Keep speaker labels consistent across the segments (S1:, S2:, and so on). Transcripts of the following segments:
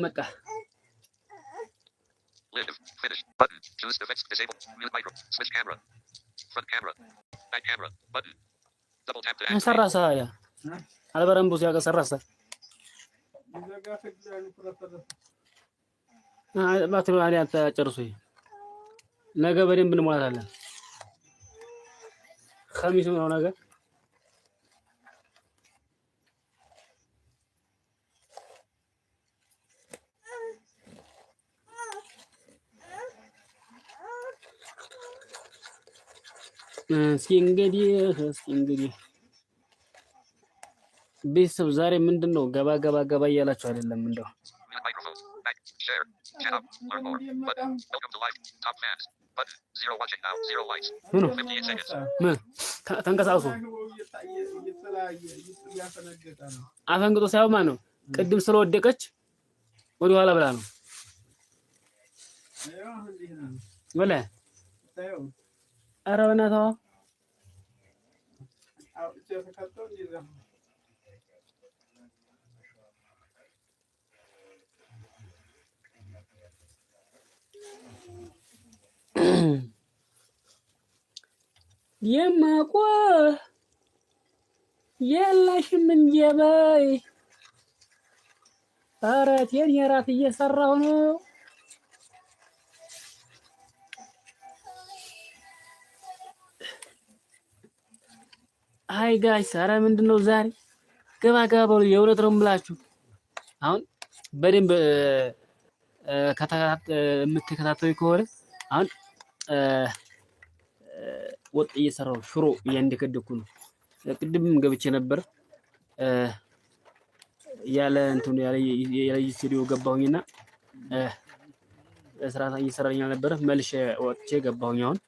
S1: መጣ
S2: Live. Finish. Button. Choose effects. Disable. Mute micro. Switch camera. Front camera. Back camera. Button. Double tap to activate.
S1: ሰራሳ ያ አልበረም ብዙ ያገ ሰራሳ ባትሪ አሪያ ተጨርሶ ነገ በደንብ እንሞላታለን። ኸሚስ ነው ነገ እስኪ እንግዲህ ቤተሰብ ዛሬ ምንድነው ገባ እያላችሁ አይደለም እንደው ተንቀሳቅሶ አፈንግጦ ሳይሆን ማን ነው ቅድም ስለወደቀች ወደ ኋላ ብላ ነው ወለ ኧረ በእናትህ የማቆ የለሽም እንጂ በይ ኧረ ቴን የራት እየሰራሁ ነው። አይ ጋይስ ኧረ ምንድነው ዛሬ ገባ በሉ። የእውነት ነው የምላችሁ አሁን በደንብ የምትከታተሉ ከሆነ አሁን ወጥ እየሰራሁ ሽሮ እያንደከደኩ ነው። ቅድምም ገብቼ ነበር ያለ እንትን ያለ ስቱዲዮ ገባሁኝና ስራ እየሰራኝ ነበር። መልሼ ወጥቼ ገባሁኝ። አሁን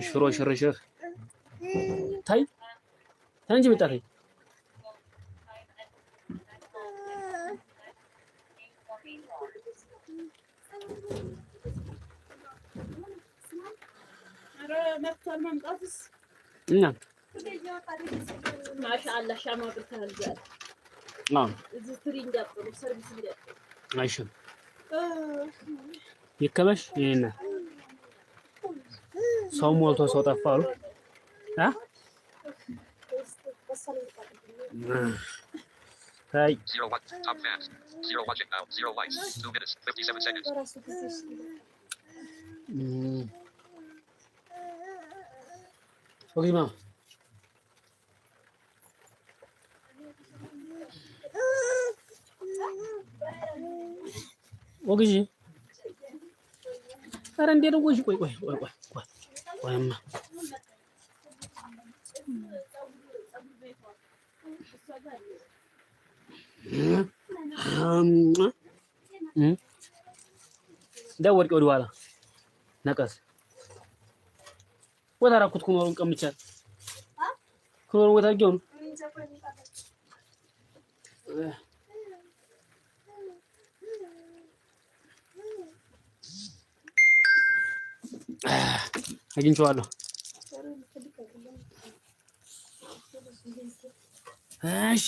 S1: ሽሮ ሽርሽር ታይ እንጂ መጣለኝ እና
S3: ማሻአላህ ሻማ ብርታል ዛሬ እዚህ ትሪንግ ያጥሩ ሰርቪስ እንዲያጥሩ
S1: አይሽም ይከበሽ ይሄና ሰው ሞልቶ ሰው ጠፋ አሉ ታይ
S2: 0 1 top fans 0 watching now 0 likes 2 minutes 57 seconds
S1: 오기 마. 오기지. 다른 데로 오시 ቆይ 엄마. ደወድቅ ወደ ኋላ ነቀስ ወታራኩት ኩኖሩን ቀምቻል ኩኖሩን ወታጊው ነው አግኝቼዋለሁ። እሺ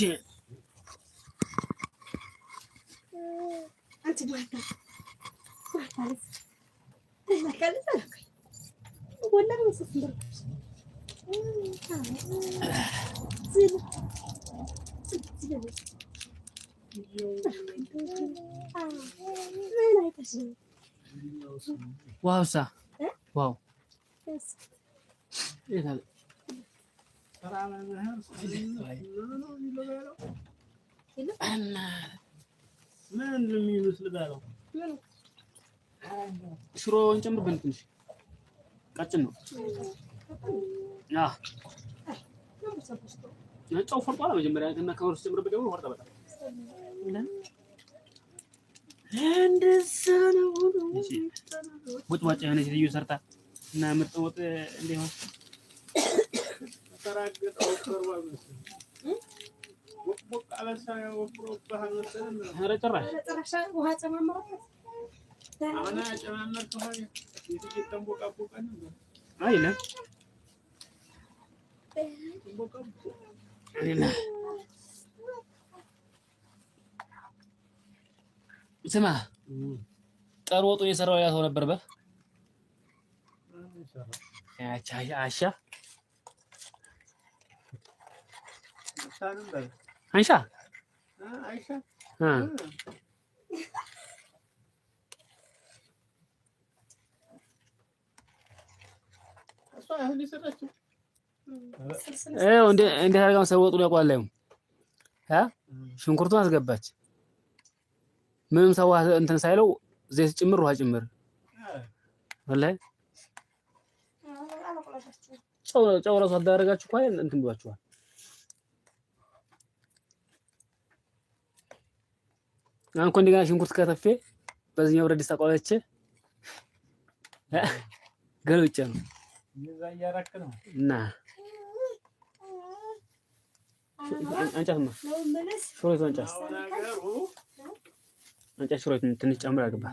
S1: አንቺ ማለት ولا نوصف نركز واو صح واو ايه هذا ما لم يمثل باله ሽሮ እንጨምርበት ትንሽ ቀጭን ነው። ጨው ፈርጧል መጀመሪያ እና ከወርስ ጨምርበት ደግሞ ወርጣ በጣም እንደዛ ነው። ወጥ የሆነች ልዩ ሰርታ እና ምርጥ ወጥ እንዲሆን ተራገጠው ቀርቧል። ወቅ አለሳ ወፍሮ ባህል መሰለኝ ኧረ ጭራሽ ውሃ ጨማምረበት አና ጨማምረው ሆነ ይተንቦቃቦቃ ነው አይደለም ስማ ጠር ወጡን የሰራው ያ ሰው ነበር በል አሻ አንሻ አይሻ እንደ አርጋም ሰው ወጡን ያቋላዩ ሽንኩርቱን አስገባች ምንም ሰው እንትን ሳይለው ዘይት ጭምር ውሃ ጭምር ወላሂ ጨው ራሱ አዳረጋችሁ እኮ እንትን ብሏችኋል። አሁን እኮ እንደገና ሽንኩርት ከተፌ በዚህኛው ብረት ድስት አቋለች ገልብጬ ነው ይዛ ያራክ ነው እና አንጫማ ሾሮት አንጫ አንጫ ሾሮት ትንሽ ጨምር አግባ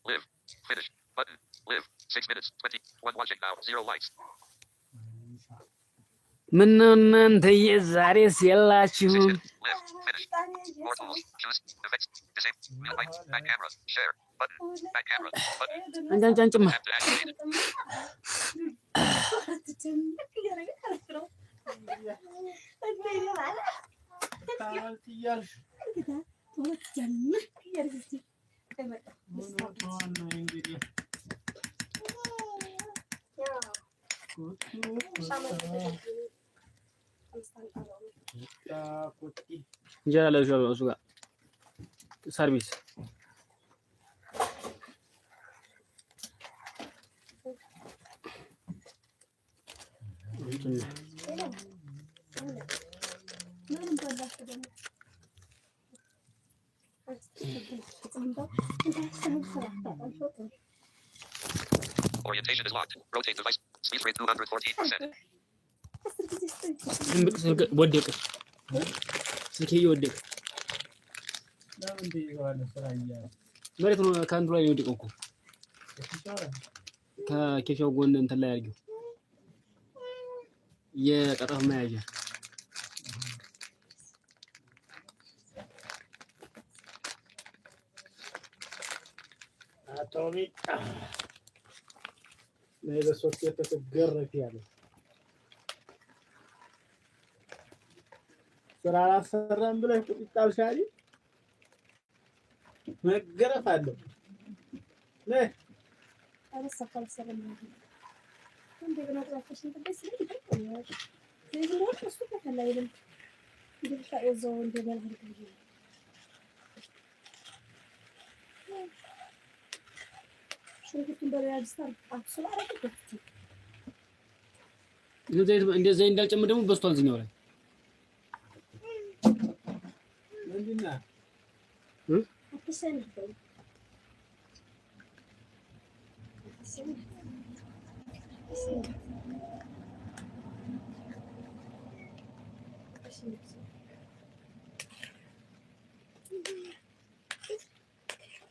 S2: Live. Finish. Button. Live. 6 minutes. 21 watching now. 0 likes.
S1: ምን እናንተ የዛሬስ የላችሁ?
S2: Live. Finish. More tools. Choose. Effects. Disable. Mute lights. Back camera. Share. Button. Back camera. Button.
S1: አንጫንጫማ
S2: Have to activate it.
S1: እንጀራ ለብሻለሁ እሱ ጋር ሰርቪስ
S2: Orientation is locked. Rotate device. Speed rate 214%.
S1: ወደቀ ስልኬ እየወደቀ መሬት ነው ከአንዱ ላይ የወደቀው እኮ ከኬሻው ጎን እንትን ላይ አድርጊው የጠጠፍ መያዣ አቶሚ ላይ በሶስት የተገረፈ ያለ ስራ አሰራን ብለህ ቁጥጣው ሻሪ መገረፍ አለው ነህ አረሰፋል ሰላም ነው እንደገና ጥራሽ እንደዚህ ይደርቃል ስለዚህ ነው እሱ ተከላይልም ይደርሻ እዛው እንደገና አድርገው ሽንኩርቱን በሪያድስታር አክሱላ አረጋግጥ እንደዚህ እንዳልጨምር ደግሞ በስቷል ዝኛው ላይ ምንድና አትሰን ይባል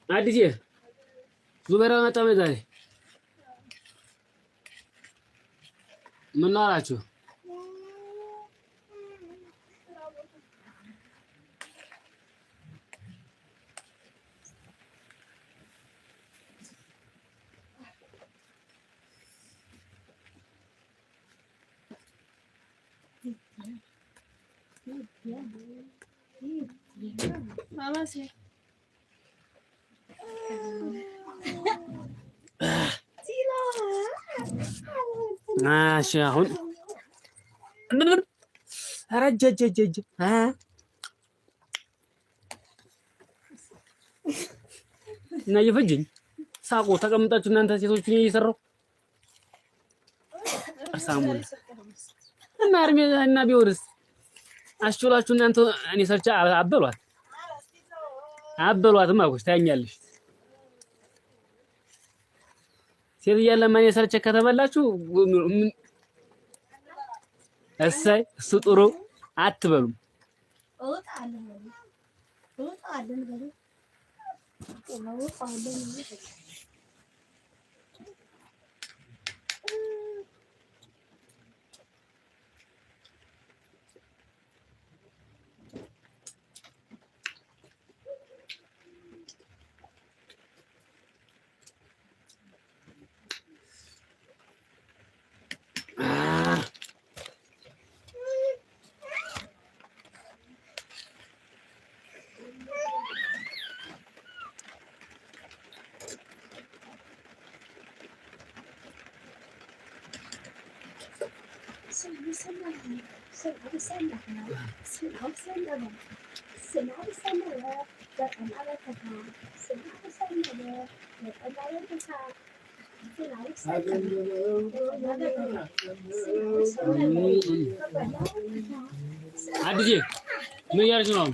S1: አዲስ ዙበራ መጣ ዛሬ ምን አላችሁ? ማሻ አሁን አረጀጀጀ እና ይፈጅኝ ሳቆ ተቀምጣችሁ እናንተ ሴቶች ነው እየሰራው አሳሙን እና አርሜ እና ቢወርስ አስቾላችሁ እናንተ እኔ ሰርቻ አበሏትም አልኩሽ ታኛለሽ ሴት እያለ ማን የሰርቼ ከተበላችሁ እሰይ እሱ ጥሩ አትበሉም አዲስ ምን እያደረግሽ ነው?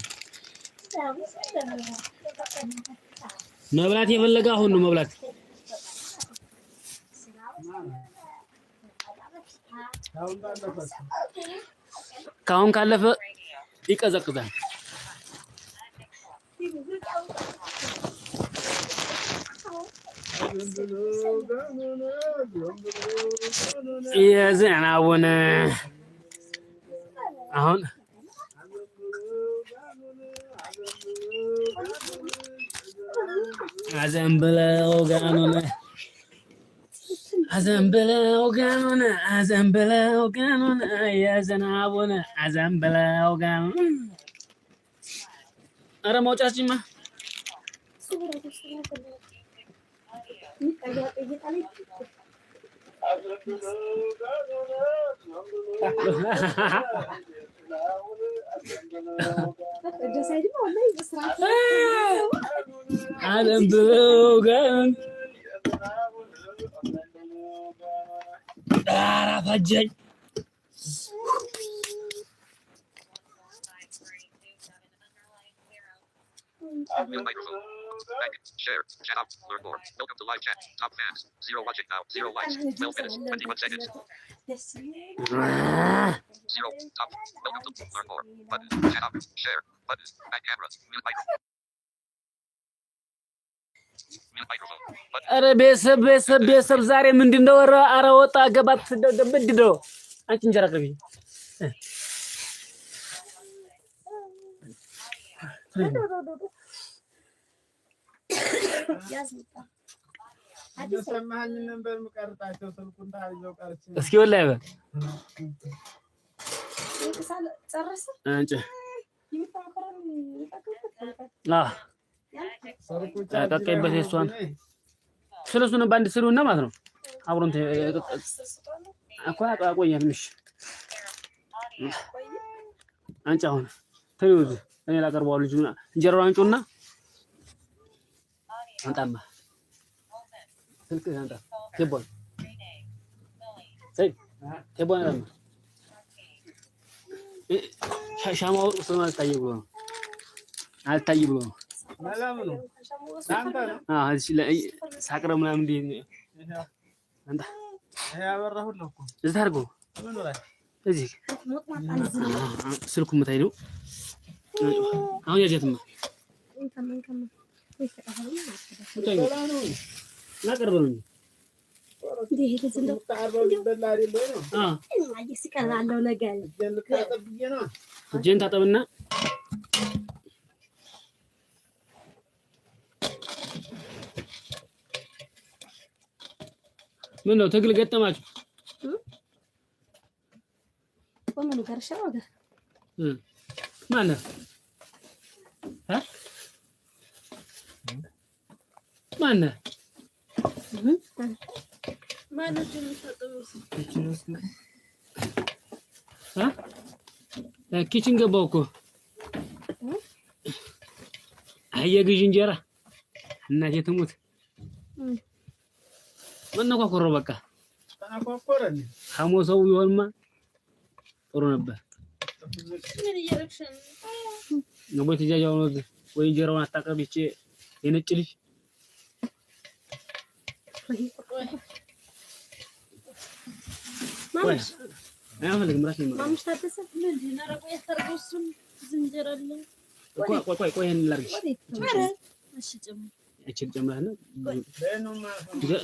S1: መብላት የፈለገ አሁን ነው መብላት። ካሁን ካለፈ ይቀዘቅዛል። የዘናውን አሁን አዘንብለው ጋኑን የዝናቡን አዘንብለው ጋኑን ኧረ መውጫችማ አዘንብለው ጋኑን ኧረ ፈጀኝ
S2: Mute microphone. Back. Share. Chat out. Learn more. Welcome to live chat. Top fans. 0 watching now. 0 likes. 12 minutes. 21 seconds. 0. Top. Welcome to learn more. Button. Chat out. Share. Button. Back camera. Mute microphone. Mute microphone. Button.
S1: ኧረ ቤተሰብ ዛሬ ምንድነው? ኧረ ወጣ ገባት ምንድነው? አንቺ እንጀራ ቅርቢ እስኪ ወላሂ በል አንቺ ቀቀይበት እሷን ስለሱን ባንድ ስሉና ማለት ነው። አብሮን እኮ አቆየንሽ አንቺ አሁን ተይውዝ እኔ ላቀርበው ልጅ እንጀራውን አንጩና አንጣማ ስልክ አንጣ ከቦን ከቦን ሻማው ስለማል አልታይ ብሎ ነው ሰላም ነው አንተ ነው ሳቅረ ምናምን እንዴ አንተ ያበራሁት ነው እኮ እዚህ አድርጎ ምን ነው እዚህ ስልኩ መታይ ነው አሁን ያጀትማ ናቀርበው ነው እንዴ እንደው ታርባው ሊበላ አይደል ነው ሲቀራለው ነገር እጄን ታጠብና ምን ነው ትግል ገጠማችሁ? ወመኑ ጋርሻው ወደ ማነው ማነው ማነው ኪችን ገባው እኮ አየግዥ እንጀራ እናቴ ትሙት መነኳኮረው በቃ ተነኳኮረኝ ሐሞሰው ይሆንማ ጥሩ ነበር። ምን እየረክሽን ነው? ወይ ትጃጃው ነው ወይ እንጀራውን አታቀርብቼ የነጭ ልጅ ማምሽ አይፈልግም ምራሽ ነው ማምሽ ታደሰ ምን ነረቆ ያስተርጉስም ዝንጀራለ ቆይ ይሄን ላርግሽ አረ እሺ ጨምር እቺ ጨምራና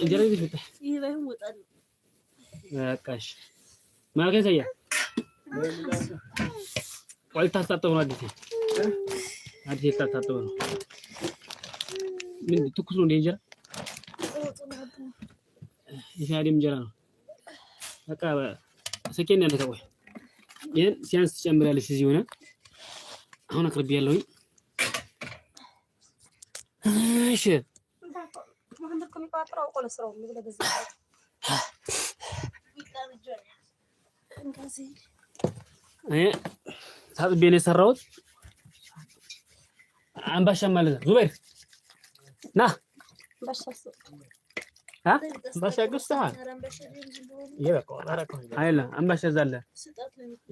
S1: እንጀራ ይዘሽ ወጣ ይሄ ባይሆን ወጣል በቃሽ ማርገን ሳያ ቆይ ታጣጣው ነው አዲስ ታጣጣው ነው ምን ትኩስ ነው እንጀራ ይሄ አይደለም እንጀራ ነው በቃ ሰከን ያለ ተቆይ ይሄን ሲያንስ ትጨምራለሽ እዚህ ሆነ አሁን አቅርብ ያለውኝ እሺ መሐመድ ኮሚቋጥራው ቆለስራው ለበለበዝ ታጥቤ ነው የሰራሁት። አምባሻ ማለት ነው። ዙበይር ና አምባሻ ገዝተሃል? ይበቃዋል። አይደለ አምባሻ እዛ አለ።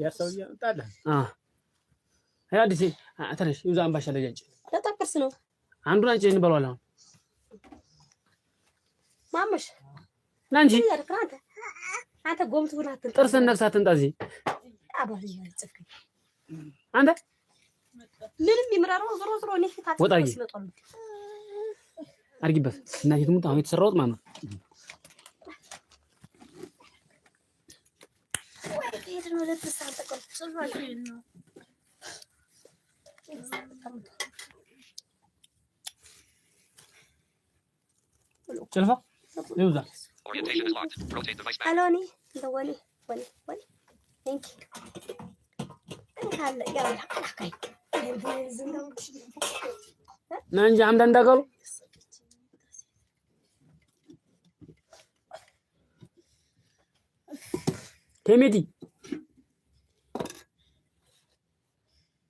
S1: ያሰውዬ እንጣለ አይ አዲስ ተነሽ ይዛ አምባሻ ለጃንጭ
S3: ተጠቅስ ነው
S1: አንዱን አንቺ እንበለዋለን።
S3: ማመሽ
S1: ና እንጂ
S3: አንተ ጎምቱ ናት
S1: ጥርስን ነክሳት እንጣ እዚህ
S3: አባልያ ጽፍክ
S1: አንተ
S3: ምንም ይምራራው ዞሮ ዞሮ እኔ ፊት አትመስለጣው
S1: አርጊበት እናቴ ትሙት አሁን የተሰራውት ማማ
S3: ወይ ነው ለተሳል ተቆጥቷል ነው
S1: ጭልፋ ይውዛ
S2: Orientation is locked. Rotate device back.
S3: አሎኒ እንደወኒ ወኒ ቴንክ ካለ ያው አካይ
S1: ና እንጂ አምዳ እንዳቀሉ ቴሜዲ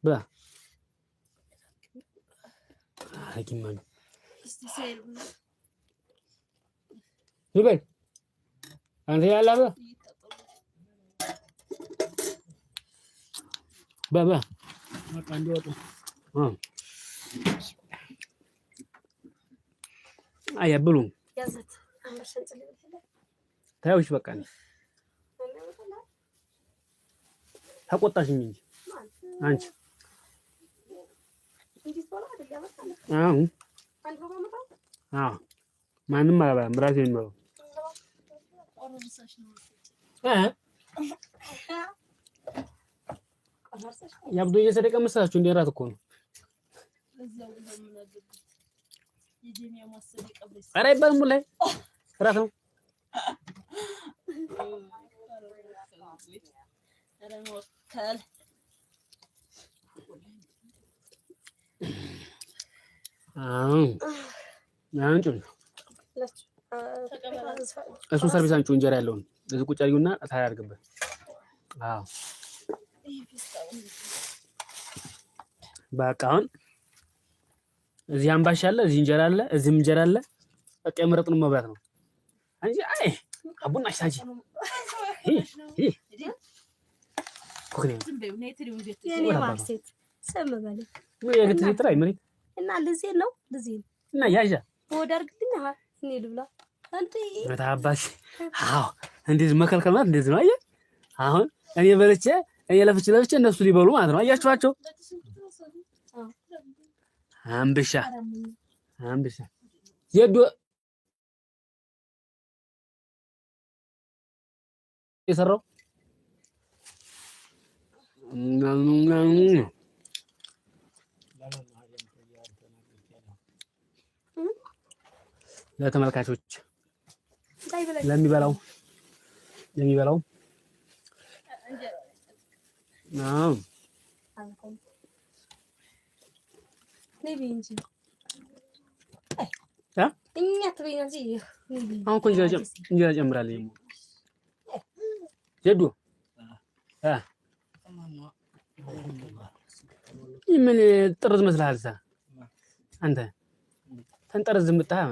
S1: ብላ አኪማን
S3: እስቲሰል
S1: ይበል አንተ ያላበ ባባ በቃ እንዲወጡ አያብሉ
S3: ያዘት አመሸን ጽልይ
S1: ታዩሽ በቃ ተቆጣሽኝ እንጂ አንቺ ማንም አላበላም ራሴ ነው ያብዱ እየሰደቀ መሰላችሁ እንደ ራት እኮ ነው። ኧረ አይባልም ላይ ራት ነው። አንቺ እሱ ሰርቪስ አንቺ እንጀራ ያለውን እዚህ ቁጭ አድርጊውና ታዲያ አድርግበት። አዎ በቃ አሁን እዚህ አምባሻ አለ፣ እዚህ እንጀራ አለ፣ እዚህም እንጀራ አለ። በቃ የመረጥነው መብላት ነው እንጂ አይ አቡና አሽታጂ ኮክኔ
S3: የኔ ማርሴት ሰምበለ
S1: የግት ሊትራይ መሬት
S3: እና ለዚህ ነው
S1: እና ያዣ
S3: ወዳርግልኝ እኔ ልብላ አንተ
S1: በታባሽ አዎ እንደዚህ መከልከል ማለት እንደዚህ ነው። አየህ አሁን እኔ በልቼ እኔ ለፍቼ እነሱ ሊበሉ ማለት ነው። አያችኋቸው አምብሻ የዶ የሰራው ለተመልካቾች ለሚበላው አዎ
S3: ነቢንጂ
S1: እኛ
S3: ትበይናጂ
S1: አሁን እኮ እንጀራ ጨምራለሁ ጀዱ ምን ጥርዝ መስልሃል አንተ ተንጠርዝ የምታህ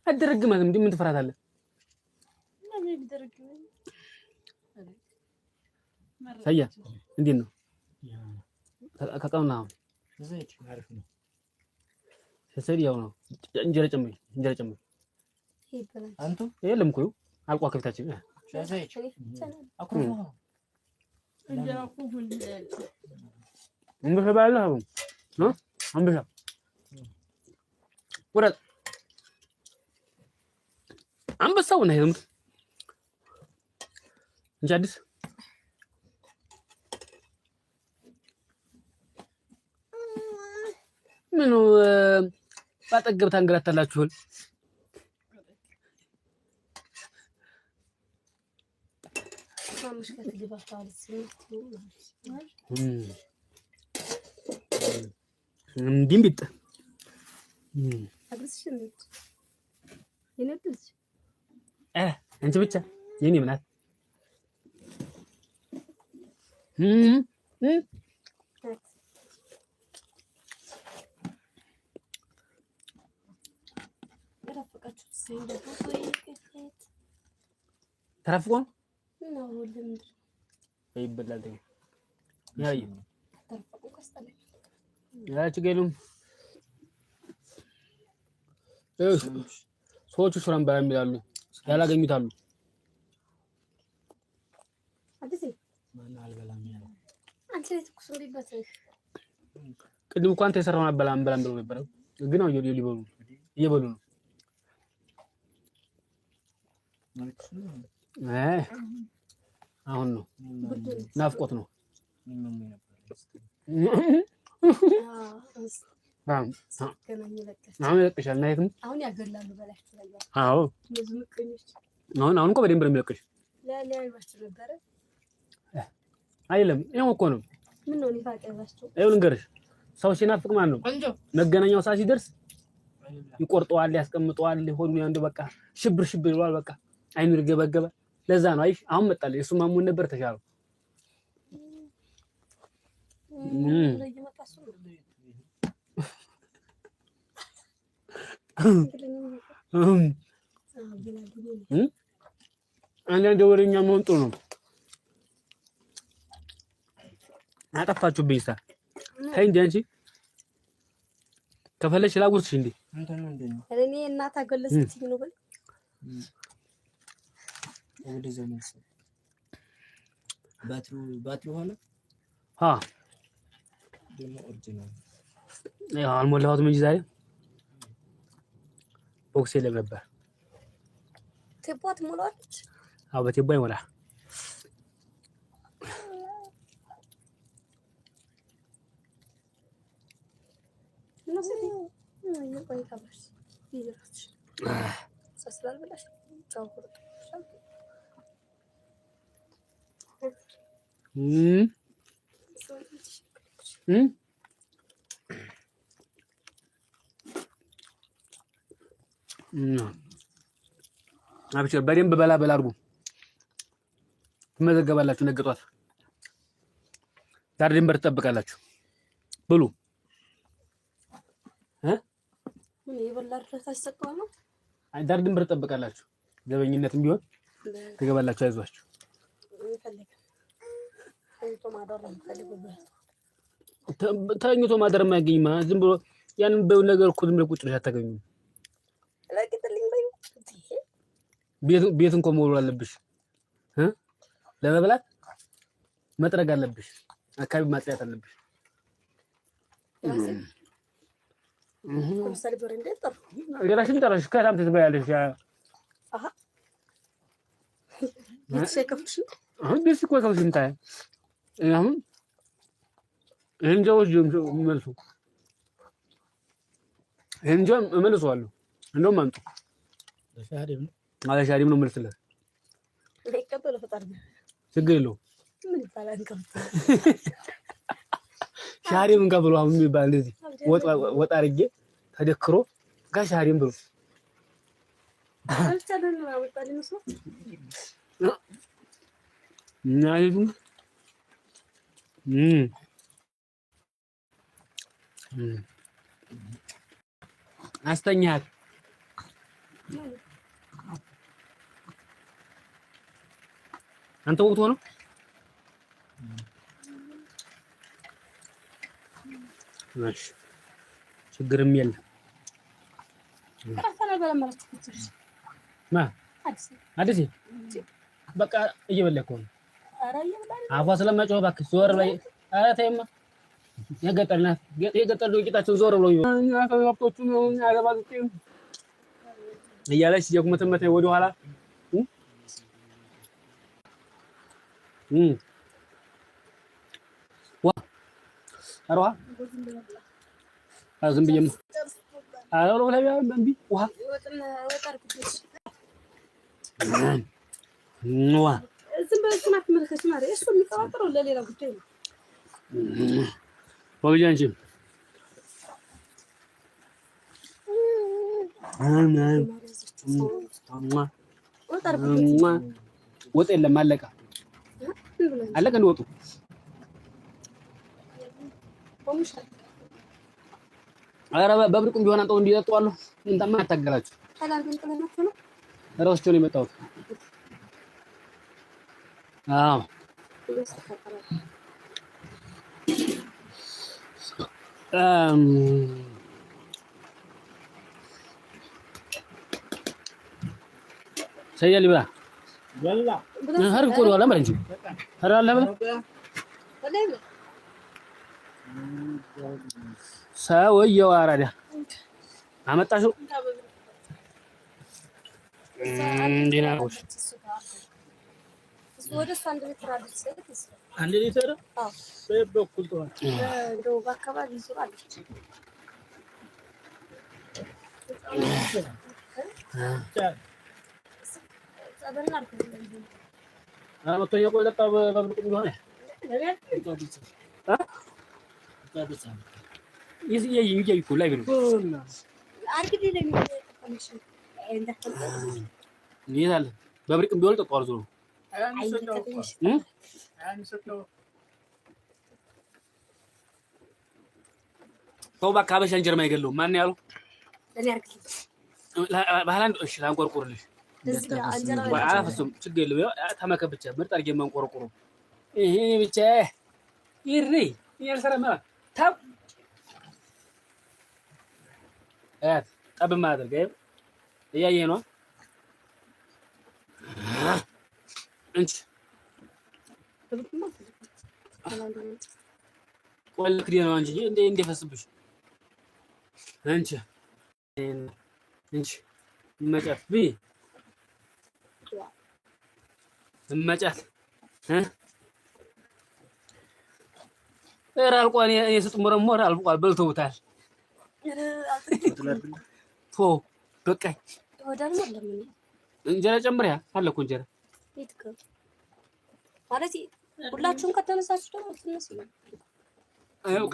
S1: አደረግማት እንዴ ምን ትፈራታለህ? ሰያ እንዴት ነው? ከቀውና ዘይት አሪፍ ነው። ሰሰሪ ያው ነው። እንጀራ ጨምሪ አንቱ የለም እኮ አልቋ ከፍታችን ዘይት አኩሩ እንጀራ እኮ ሁሉ እንበላለን አሁን ነው አንበሻ ወራ አንበሳው ነው ይሄም እንጂ አዲስ ምኑ ባጠገብ ታንገላታላችሁል
S3: ማምሽ ከተገባታል
S1: እንዲምጥ
S3: አግስሽ እንዴት የነጥሽ
S1: አንቺ ብቻ የኔ ምናት ተራፍቆ
S3: ነው ለምን
S1: ይበላል ደግሞ ያይ
S3: ተራፍቆ ከስተለኝ
S1: ያቺ ገሉም ሰዎቹ ሹራን ባያም ይላሉ ያላገኙታሉ
S3: አዲስ
S1: ማን አልበላም ያለው
S3: አንቺ ለትኩስ ቢበት
S1: ቅድም እንኳን ተሰራውን አበላም በላም ብለው ነበር ግን አው ሊበሉ እየበሉ ነው አሁን ነው ናፍቆት ነው አሁን ይለቅሻል ናይትም
S3: አሁን ያገላሉ በላችሁ ላይ
S1: አዎ አሁን እኮ በደንብ ነው የሚለቅሽ
S3: ለላይዋችሁ ነበር
S1: አይደለም ይሄው እኮ ነው
S3: ምን ነው ሊፋቀዛችሁ
S1: አይው ልንገርሽ ሰው ሲናፍቅ ማን ነው መገናኛው ሰዓት ሲደርስ ይቆርጠዋል ያስቀምጠዋል ሆዱን ያንዱ በቃ ሽብር ይሏል በቃ አይኑ ይገበገበ ለዛ ነው አይሽ አሁን መጣልኝ እሱ ማሙን ነበር ተሻለው አንዳንድ ወሬኛ መሆን ጥሩ ነው አጠፋችሁብኝ ሳ ታይ እንጂ አንቺ ከፈለሽ ላጉርስሽ እንዴ
S3: እኔ እናታ ገለሰችኝ ነው በል
S4: ወደ ዘመን ባትሪ ሆነ ደግሞ ኦሪጂናል
S1: ያው አልሞላሁትም እንጂ ዛሬ ቦክስ የለም ነበር
S3: ቴፖት ሞላች
S1: አዎ በቴቦ ይሞላ
S3: ቆይ ካባሽ ይዘራች ሰስላል ብላሽ ጫው ቆርጥ
S1: አብሽር በደንብ በላ አድርጉ ትመዘገባላችሁ ነገ ጧት ዳር ድንበር ትጠብቃላችሁ ብሉ
S3: ምን ይበላችሁ ታስጠቀው ነው
S1: ዳር ድንበር ትጠብቃላችሁ ዘበኝነትም ቢሆን ትገባላችሁ አይዟችሁ ተኝቶ ማደር የማያገኝማ ዝም ብሎ ያንን በው ነገር እኮ ዝም ብሎ ቁጭ ብለሽ አታገኙም
S3: ለቅጥልኝ በይ
S1: ቤት እንኳን መውል አለብሽ ለመብላት መጥረግ አለብሽ አካባቢ ማጽዳት አለብሽ
S3: ኮምሳሌ በረንደ ጠር
S1: ገራሽን ጠራሽ ከታም ትበያለሽ
S3: አሃ ይተከፍሽ
S1: አሁን ቢስ እኮ ከውሽም ታይ አሁን እንጀውስ መልሱ እንጀም መልሷለሁ እንደውም አንተ ሻዲም ነው መልስለት
S3: ለቀበለ ፈጣሪ
S1: ችግር የለውም
S3: ምን ይባላል ከፍቶ
S1: ሻዲም እንቀበሉ አሁን የሚባል እንደዚህ ወጣ አድርጌ ተደክሮ ጋር ሻዲም ብሎ
S3: አልቻለን ነው ወጣልኝ ነው
S1: ናይዱ አስተኛት አንተ ወጥቶ ነው ማሽ ችግርም የለም አዲስ በቃ እየበለከ ነው አፏ ስለማይጮህ እባክህ ዞር በይ ኧረ ተይማ የገጠር ዱቄታችን ዞር ብለው ከብቶቹ ነው ያለባዝጤ እያለች የቁመተመተ ወደ ኋላ ዋ አረዋ ዝም ብዬማ አረው ነው ላይ በእምቢ ውሃ ዋ
S3: ዝም ብለሽ ማትመለ ከስማሪ እሱ የሚቀባጥረው ለሌላ ጉዳይ ነው።
S1: ወግጃንቺ ወጥ የለም አለቀ እንደወጡ ኧረ በብርቁም ቢሆን አንተው እንዲጠጡ አሉ እንታማ አታገላችሁ እረስቸው ነው የመጣሁት አዎ سيالي بقى
S5: يلا
S1: هرب كل ولا مرنج هرب ولا بلا سوي وارده አመጣሽው እንዴና ወሽ
S3: ወደ ሳንድ ሊትር አድርስ
S5: አንድ ሊትር
S3: አዎ
S5: በበኩል ተዋል
S3: እንደው በአካባቢ ይዙራል
S1: አመጣው የቆለጣ በብልቁም ቢሆን ይይኩ ላይ ብሎ
S3: አርግዲ ለሚጠቀምሽ
S1: ይላል በብልቁም ቢሆን ተቋርዞ ነው ሰው በአካባቢሽ እንጀራ ማይገለው ማን ያለው
S3: ለኔ አርግዲ
S1: ባህላን እሺ ላንቆርቆርልሽ አላፈሱም ችግር የለም ተመከብ ብቻ ምርጥ አድርጌ ማንቆርቆሩ ይሄ ብቻ ይሪ ይርሰረማ ታው ጠብ ማድረግ እያየህ ነው እንጂ ቆል ክዲ ነው እንጂ እንደፈስብሽ አንቺ እንጂ መጫት ቢ መጫት አልቋል የስጥሞረሞር አልቋል በልተውታል ቶ በቃኝ
S3: ወዳልም ለምን
S1: እንጀራ ጨምሪያ አለ እኮ እንጀራ
S3: ይትከ ማለት ሁላችሁም ከተነሳችሁ ደግሞ ትነሱ ነው
S1: አው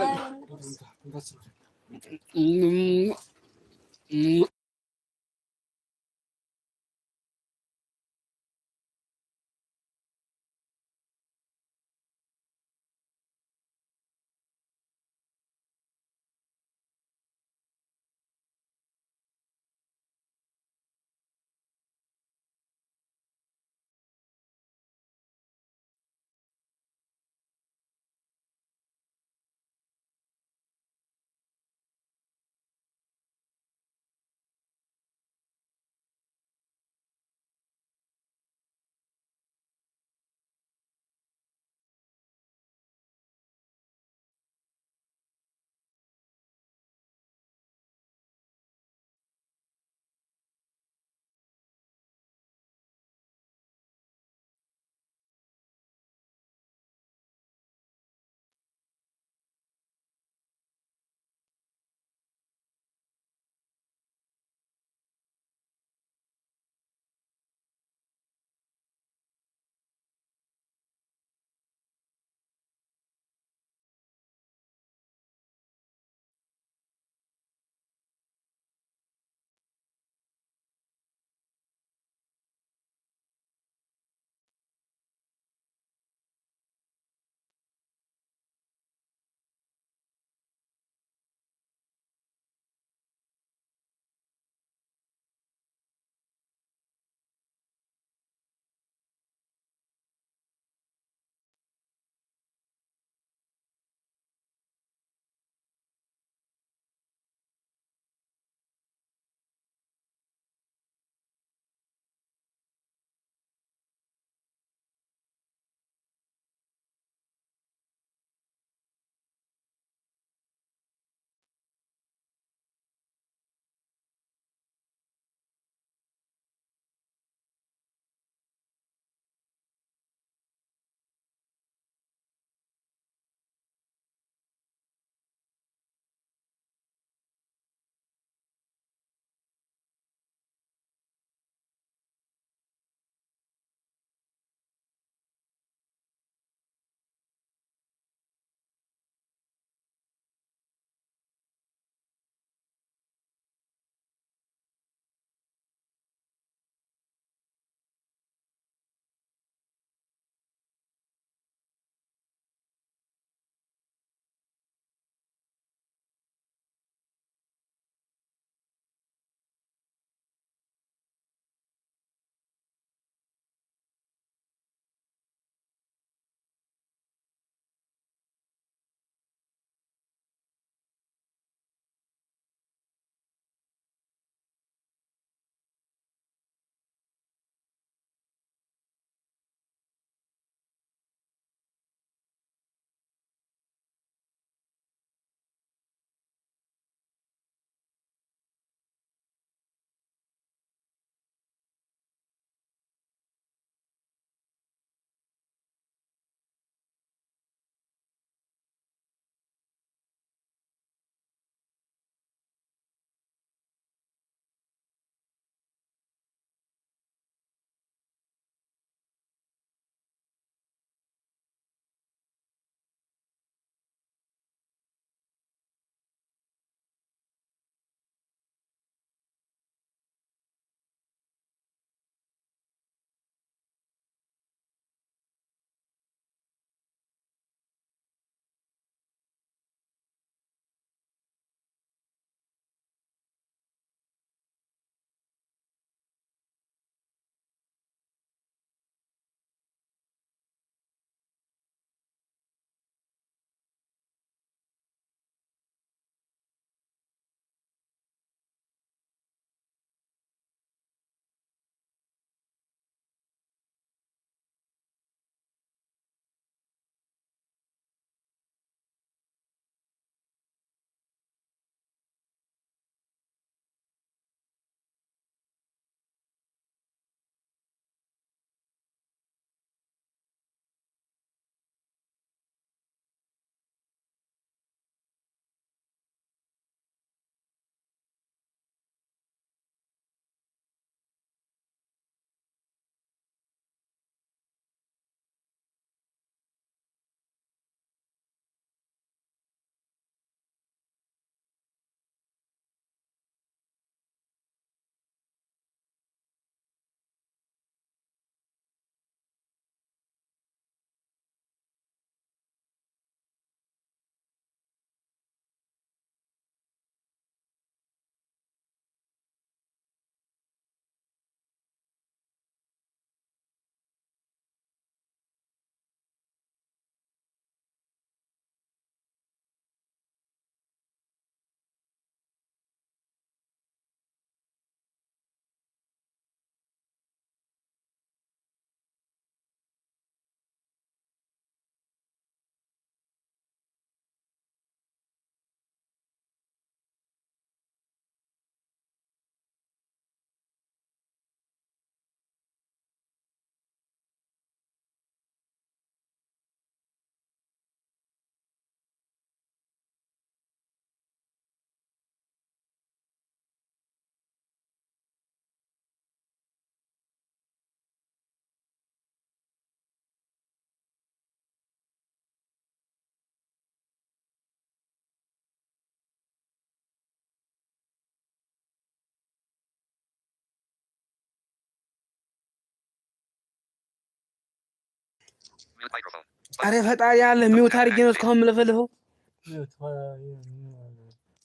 S2: Mute microphone.
S1: አረ ፈጣሪ ያለ ሚውት አድርጌ ነው እስካሁን የምለፈልፈው።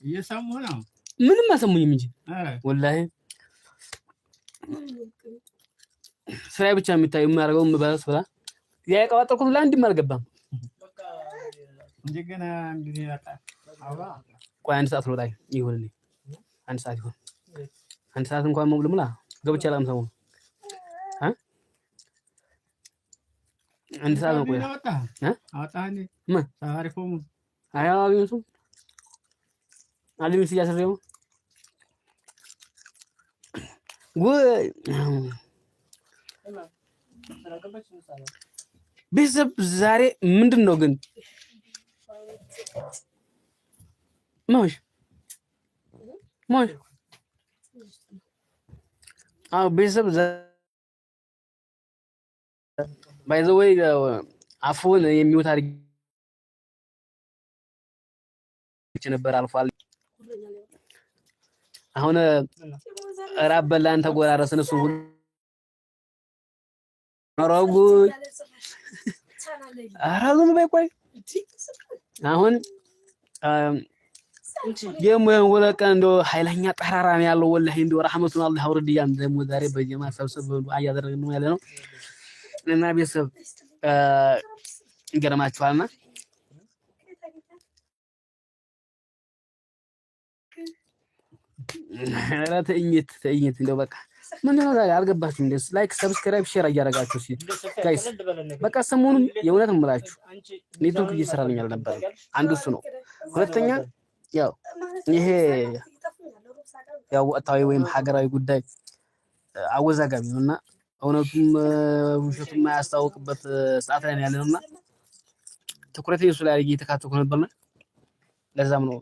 S5: እየሰሙ ነው።
S1: ምንም አሰሙኝም እንጂ ወላሂ ስራዬ ብቻ የሚታየው የማደርገው የምበላው ስራ ያቀባጠርኩት ለአንድም አልገባም።
S5: እንደገና እንግዲህ አውራ
S1: ቆይ አንድ ሰዓት ልወጣ ይሆንልኝ። አንድ ሰዓት ይሆን አንድ ሰዓት እንኳን ሙሉ ገብቼ አላም ሰሞኑን አንድ ሰዓት ነው ቆይ
S5: አወጣኸኝ
S1: ምን
S5: ታሪፎም
S1: አያዋቢውሱ አለምስ ያሰረው ወይ ቤተሰብ ዛሬ ምንድን ነው ግን ማሽ ቤተሰብ ባይ ዘ ወይ አፉን የሚውት አድርጌ ነበር አልፏል። አሁን ራብ በላን ተጎራረስን እሱ ሁሉ አራጉ አራጉም ባይቆይ አሁን ወለቀ እንደው ኃይለኛ ጠራራ ነው ያለው ወላሂ እንደው ረህመቱን አላህ አውርድ ያን ደግሞ ዛሬ በጀማ ሰብስብ ብሎ አያደረግን ነው ያለ ነው እና ቤተሰብ ይገርማችኋልና ተኝት እንደው በቃ ምን ነው ዛሬ አልገባችሁም? ደስ ላይክ ሰብስክራይብ ሼር እያደረጋችሁ እሺ ጋይስ በቃ ሰሞኑን የእውነት እምላችሁ ኔትወርክ እየሰራልኝ አልነበረም። አንዱ እሱ ነው። ሁለተኛ ያው ይሄ ያው ወቅታዊ ወይም ሀገራዊ ጉዳይ አወዛጋቢ ነውና እውነቱም ውሸቱም የማያስታውቅበት ሰዓት ላይ ያለነውና ትኩረቴ እሱ ላይ እየተካተኩ ነበርና ለዛም ነው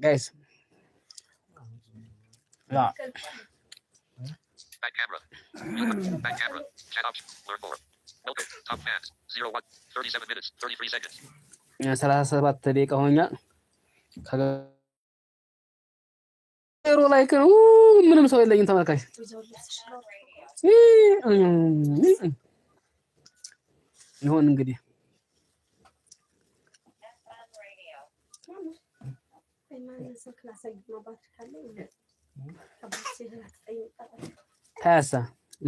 S1: ጋይስ ያ
S2: back camera. Back camera. Chat option. Learn more. Welcome. Top fans. 01. 37 minutes. 33 seconds.
S1: 37 ደቂቃ ሆኛል። ከገሩ ላይክ ነው ምንም ሰው የለኝም ተመልካች ይሁን እንግዲህ ታሳ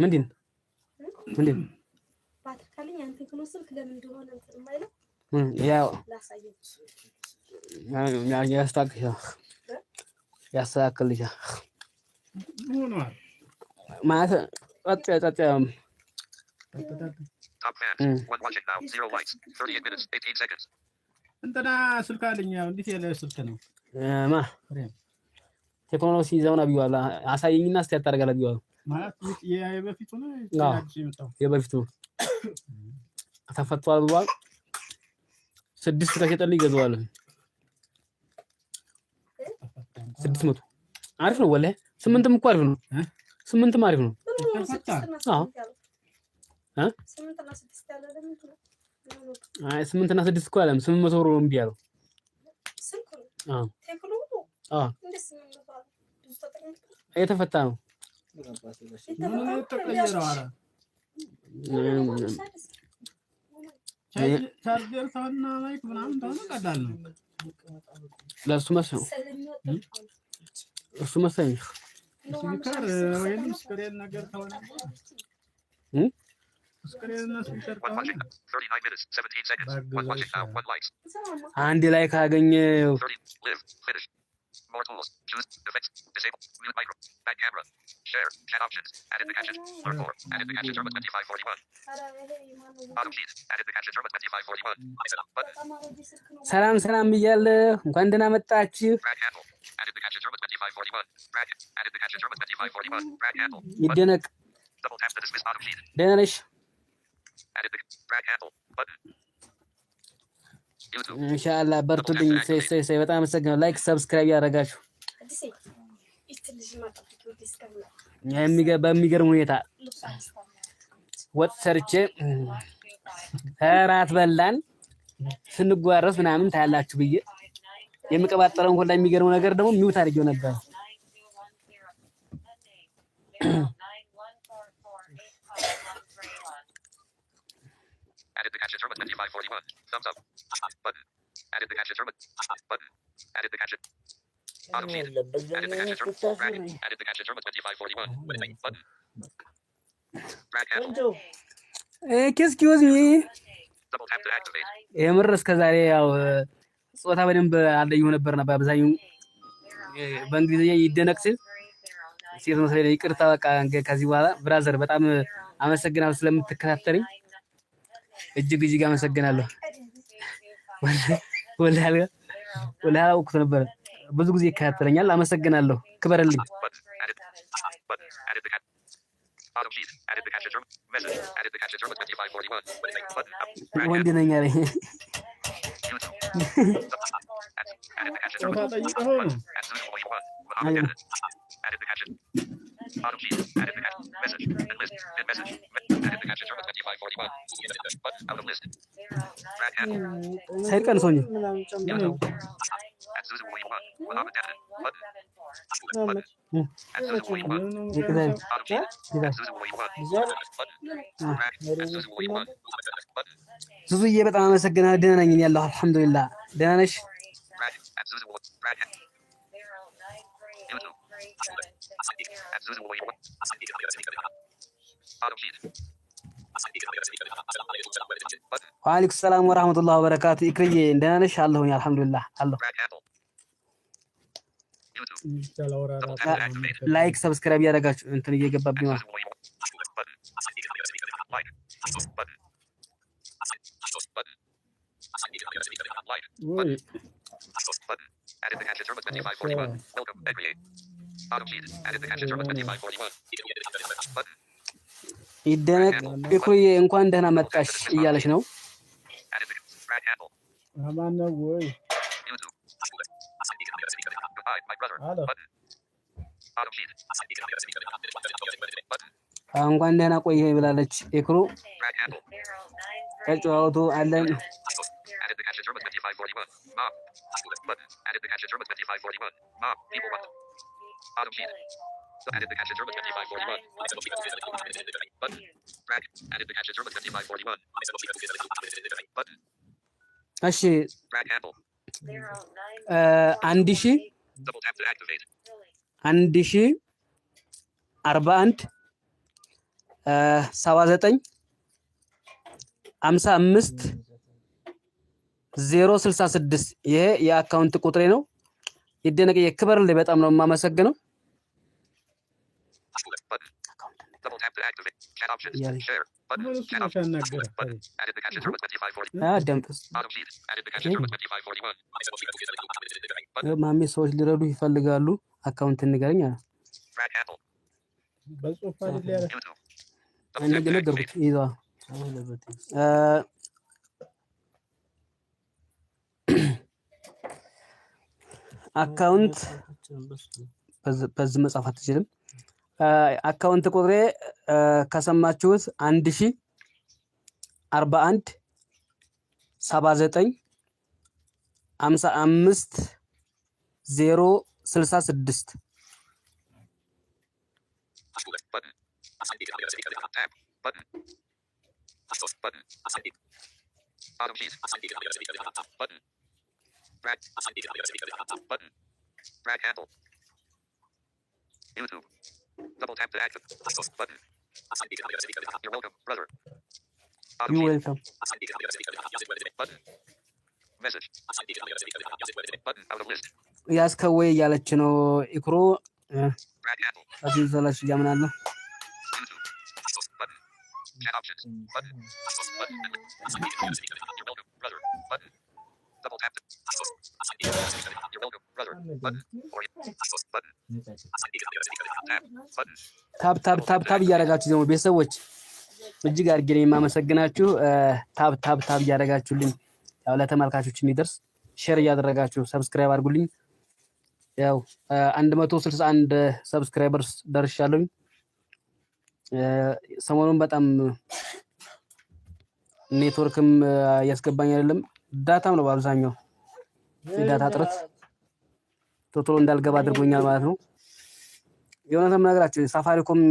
S1: ምንድን
S3: ባትካልኝ አንተ ከኖ ስልክ ለምን እንደሆነ እንትን ማይለው
S1: ያው
S3: ላሳየው
S1: ያስተካክልልሻል
S5: ሆኗል
S1: ማለት ጠጥ
S2: Top fans. One watching now. 0 likes. 38 minutes. 18 seconds.
S5: እንትና ስልክ አለኝ እንዴት ያለ ስልክ ነው
S1: ማ ቴክኖሎጂ ዘውና ቢዋላ አሳየኝና እስቲ ያታረጋላ ቢዋላ
S5: ማለት የበፊቱ ነው
S1: የበፊቱ ተፈቷል ብሏል 6 ከሸጠልኝ ይገዛዋል 600 አሪፍ ነው ወላሂ 8ም እኮ አሪፍ ነው 8ም አሪፍ ነው አዎ 8 እና 6 እኮ አለም 800 ብር ነው እምቢ ያለው አዎ አዎ የተፈታ ነው
S5: ቻርጀር ታና ማይክ ምናምን ታና ቀዳል ነው
S1: ለሱ መስሎ እሱ መሰለኝ
S5: ስፒከር ወይም ስክሪን ነገር ታውና ስክሪን እና ስፒከር
S2: One watching. 39 minutes. 17 seconds. One watching now. 1 likes.
S1: አንድ ላይ ካገኘው
S2: 30. Live. Finish. More tools. Choose. Effects. Disable. Mute micro. Back camera. Share. Chat options. Added the gadget. Learn more. Added the gadget. German 2541. Bottom sheet. Added the gadget. German 2541. Button.
S1: ሰላም ብያለሁ እንኳን ደህና መጣችሁ
S2: Brad handle. Added the gadget. German 2541. Brad. Added the gadget. German 2541. Brad handle.
S1: ይደነቅ
S2: Double tap to dismiss bottom sheet.
S1: ደህና ነሽ
S2: Added the Brad handle. Button. YouTube.
S1: ኢንሻአላህ በርቱልኝ ሰይ በጣም አመሰግናለሁ ላይክ ሰብስክራይብ ያደርጋችሁ በሚገርም ሁኔታ ወጥ ሰርቼ እራት በላን ስንጓረስ ምናምን ታያላችሁ ብዬ የሚቀባጠረውን ሁላ የሚገርም ነገር ደግሞ ሚውት አድርጌው ነበር
S2: Added the action term 2541. Thumbs up. Button. Added the action term. Button. Added the action. Bottom sheet. Added the action term. Bracket. Added the action term 2541. Button. Drag handle.
S1: Excuse me.
S2: Double tap to activate.
S1: የምር እስከዛሬ ያው ጾታ በደንብ አለየው ነበርና በአብዛኛው በእንግሊዝኛ ይደነቅ ሲል ሴት ነው ስለዚህ ይቅርታ በቃ ከዚህ በኋላ ብራዘር በጣም አመሰግናለሁ ስለምትከታተለኝ እጅግ አመሰግናለሁ። ወላሂ አውቁት ነበር ብዙ ጊዜ ይከታተለኛል። አመሰግናለሁ። ክበርልኝ። ወንድ ነኝ አለኝ። ሳይቀን ሰውኝ ዙዙዬ በጣም አመሰግናለሁ። ደህና ነኝ ያለው አልሐምዱሊላህ። ደህና ነሽ? ወአለይኩም ሰላም ወራህመቱላሂ ወበረካቱ። ኢክርዬ ደህና ነሽ? አለሁኝ አልሐምዱሊላህ አለሁ። ላይክ ሰብስክራይብ ያደረጋችሁ እንትን እየገባብኝ ነው። ይደነቅ ኢክሩዬ እንኳን ደህና መጣሽ እያለች ነው።
S5: ማነው ወይ
S1: እንኳን ደህና ቆየህ ብላለች ኢክሩ። ተጫዋቱ አለን እሺ 1041 79 55 066 ይሄ የአካውንት ቁጥሬ ነው። ይደነቅ የክበርልኝ በጣም ነው የማመሰግነው። ማሜ ሰዎች ሊረዱ ይፈልጋሉ አካውንት ንገረኝ አለ።
S5: በጽሁፍ አይደል ያለ
S1: ነገርኩት ይዟ አካውንት በዚህ መጻፍ አትችልም። አካውንት ቁጥሬ ከሰማችሁት 1041 79 55 066
S2: Drag handle. YouTube. Double tap to active. Button. You're welcome, brother.
S1: You're welcome.
S2: Button. Message. Button out of list.
S1: ያስከወይ እያለች ነው ኢክሩ።
S2: Drag handle.
S1: እዚህ ዘላሽ ያምናለሁ።
S2: YouTube. Button. Chat options. Button. Button. You're welcome, brother. Button. Double tap to. You're welcome, brother. Button.
S1: ታብ እያደረጋችሁ ደግሞ ቤተሰቦች እጅግ አድርጌ ነው የማመሰግናችሁ። ታብ እያደረጋችሁልኝ ያው ለተመልካቾች እንዲደርስ ሼር እያደረጋችሁ ሰብስክራይብ አድርጉልኝ። ያው 161 ሰብስክራይበርስ ደርሻለሁ። ሰሞኑን በጣም ኔትወርክም ያስገባኝ አይደለም ዳታም ነው በአብዛኛው የዳታ ጥረት ቶሎ እንዳልገባ አድርጎኛል ማለት ነው። የሆነም ነገራችሁ ሳፋሪኮም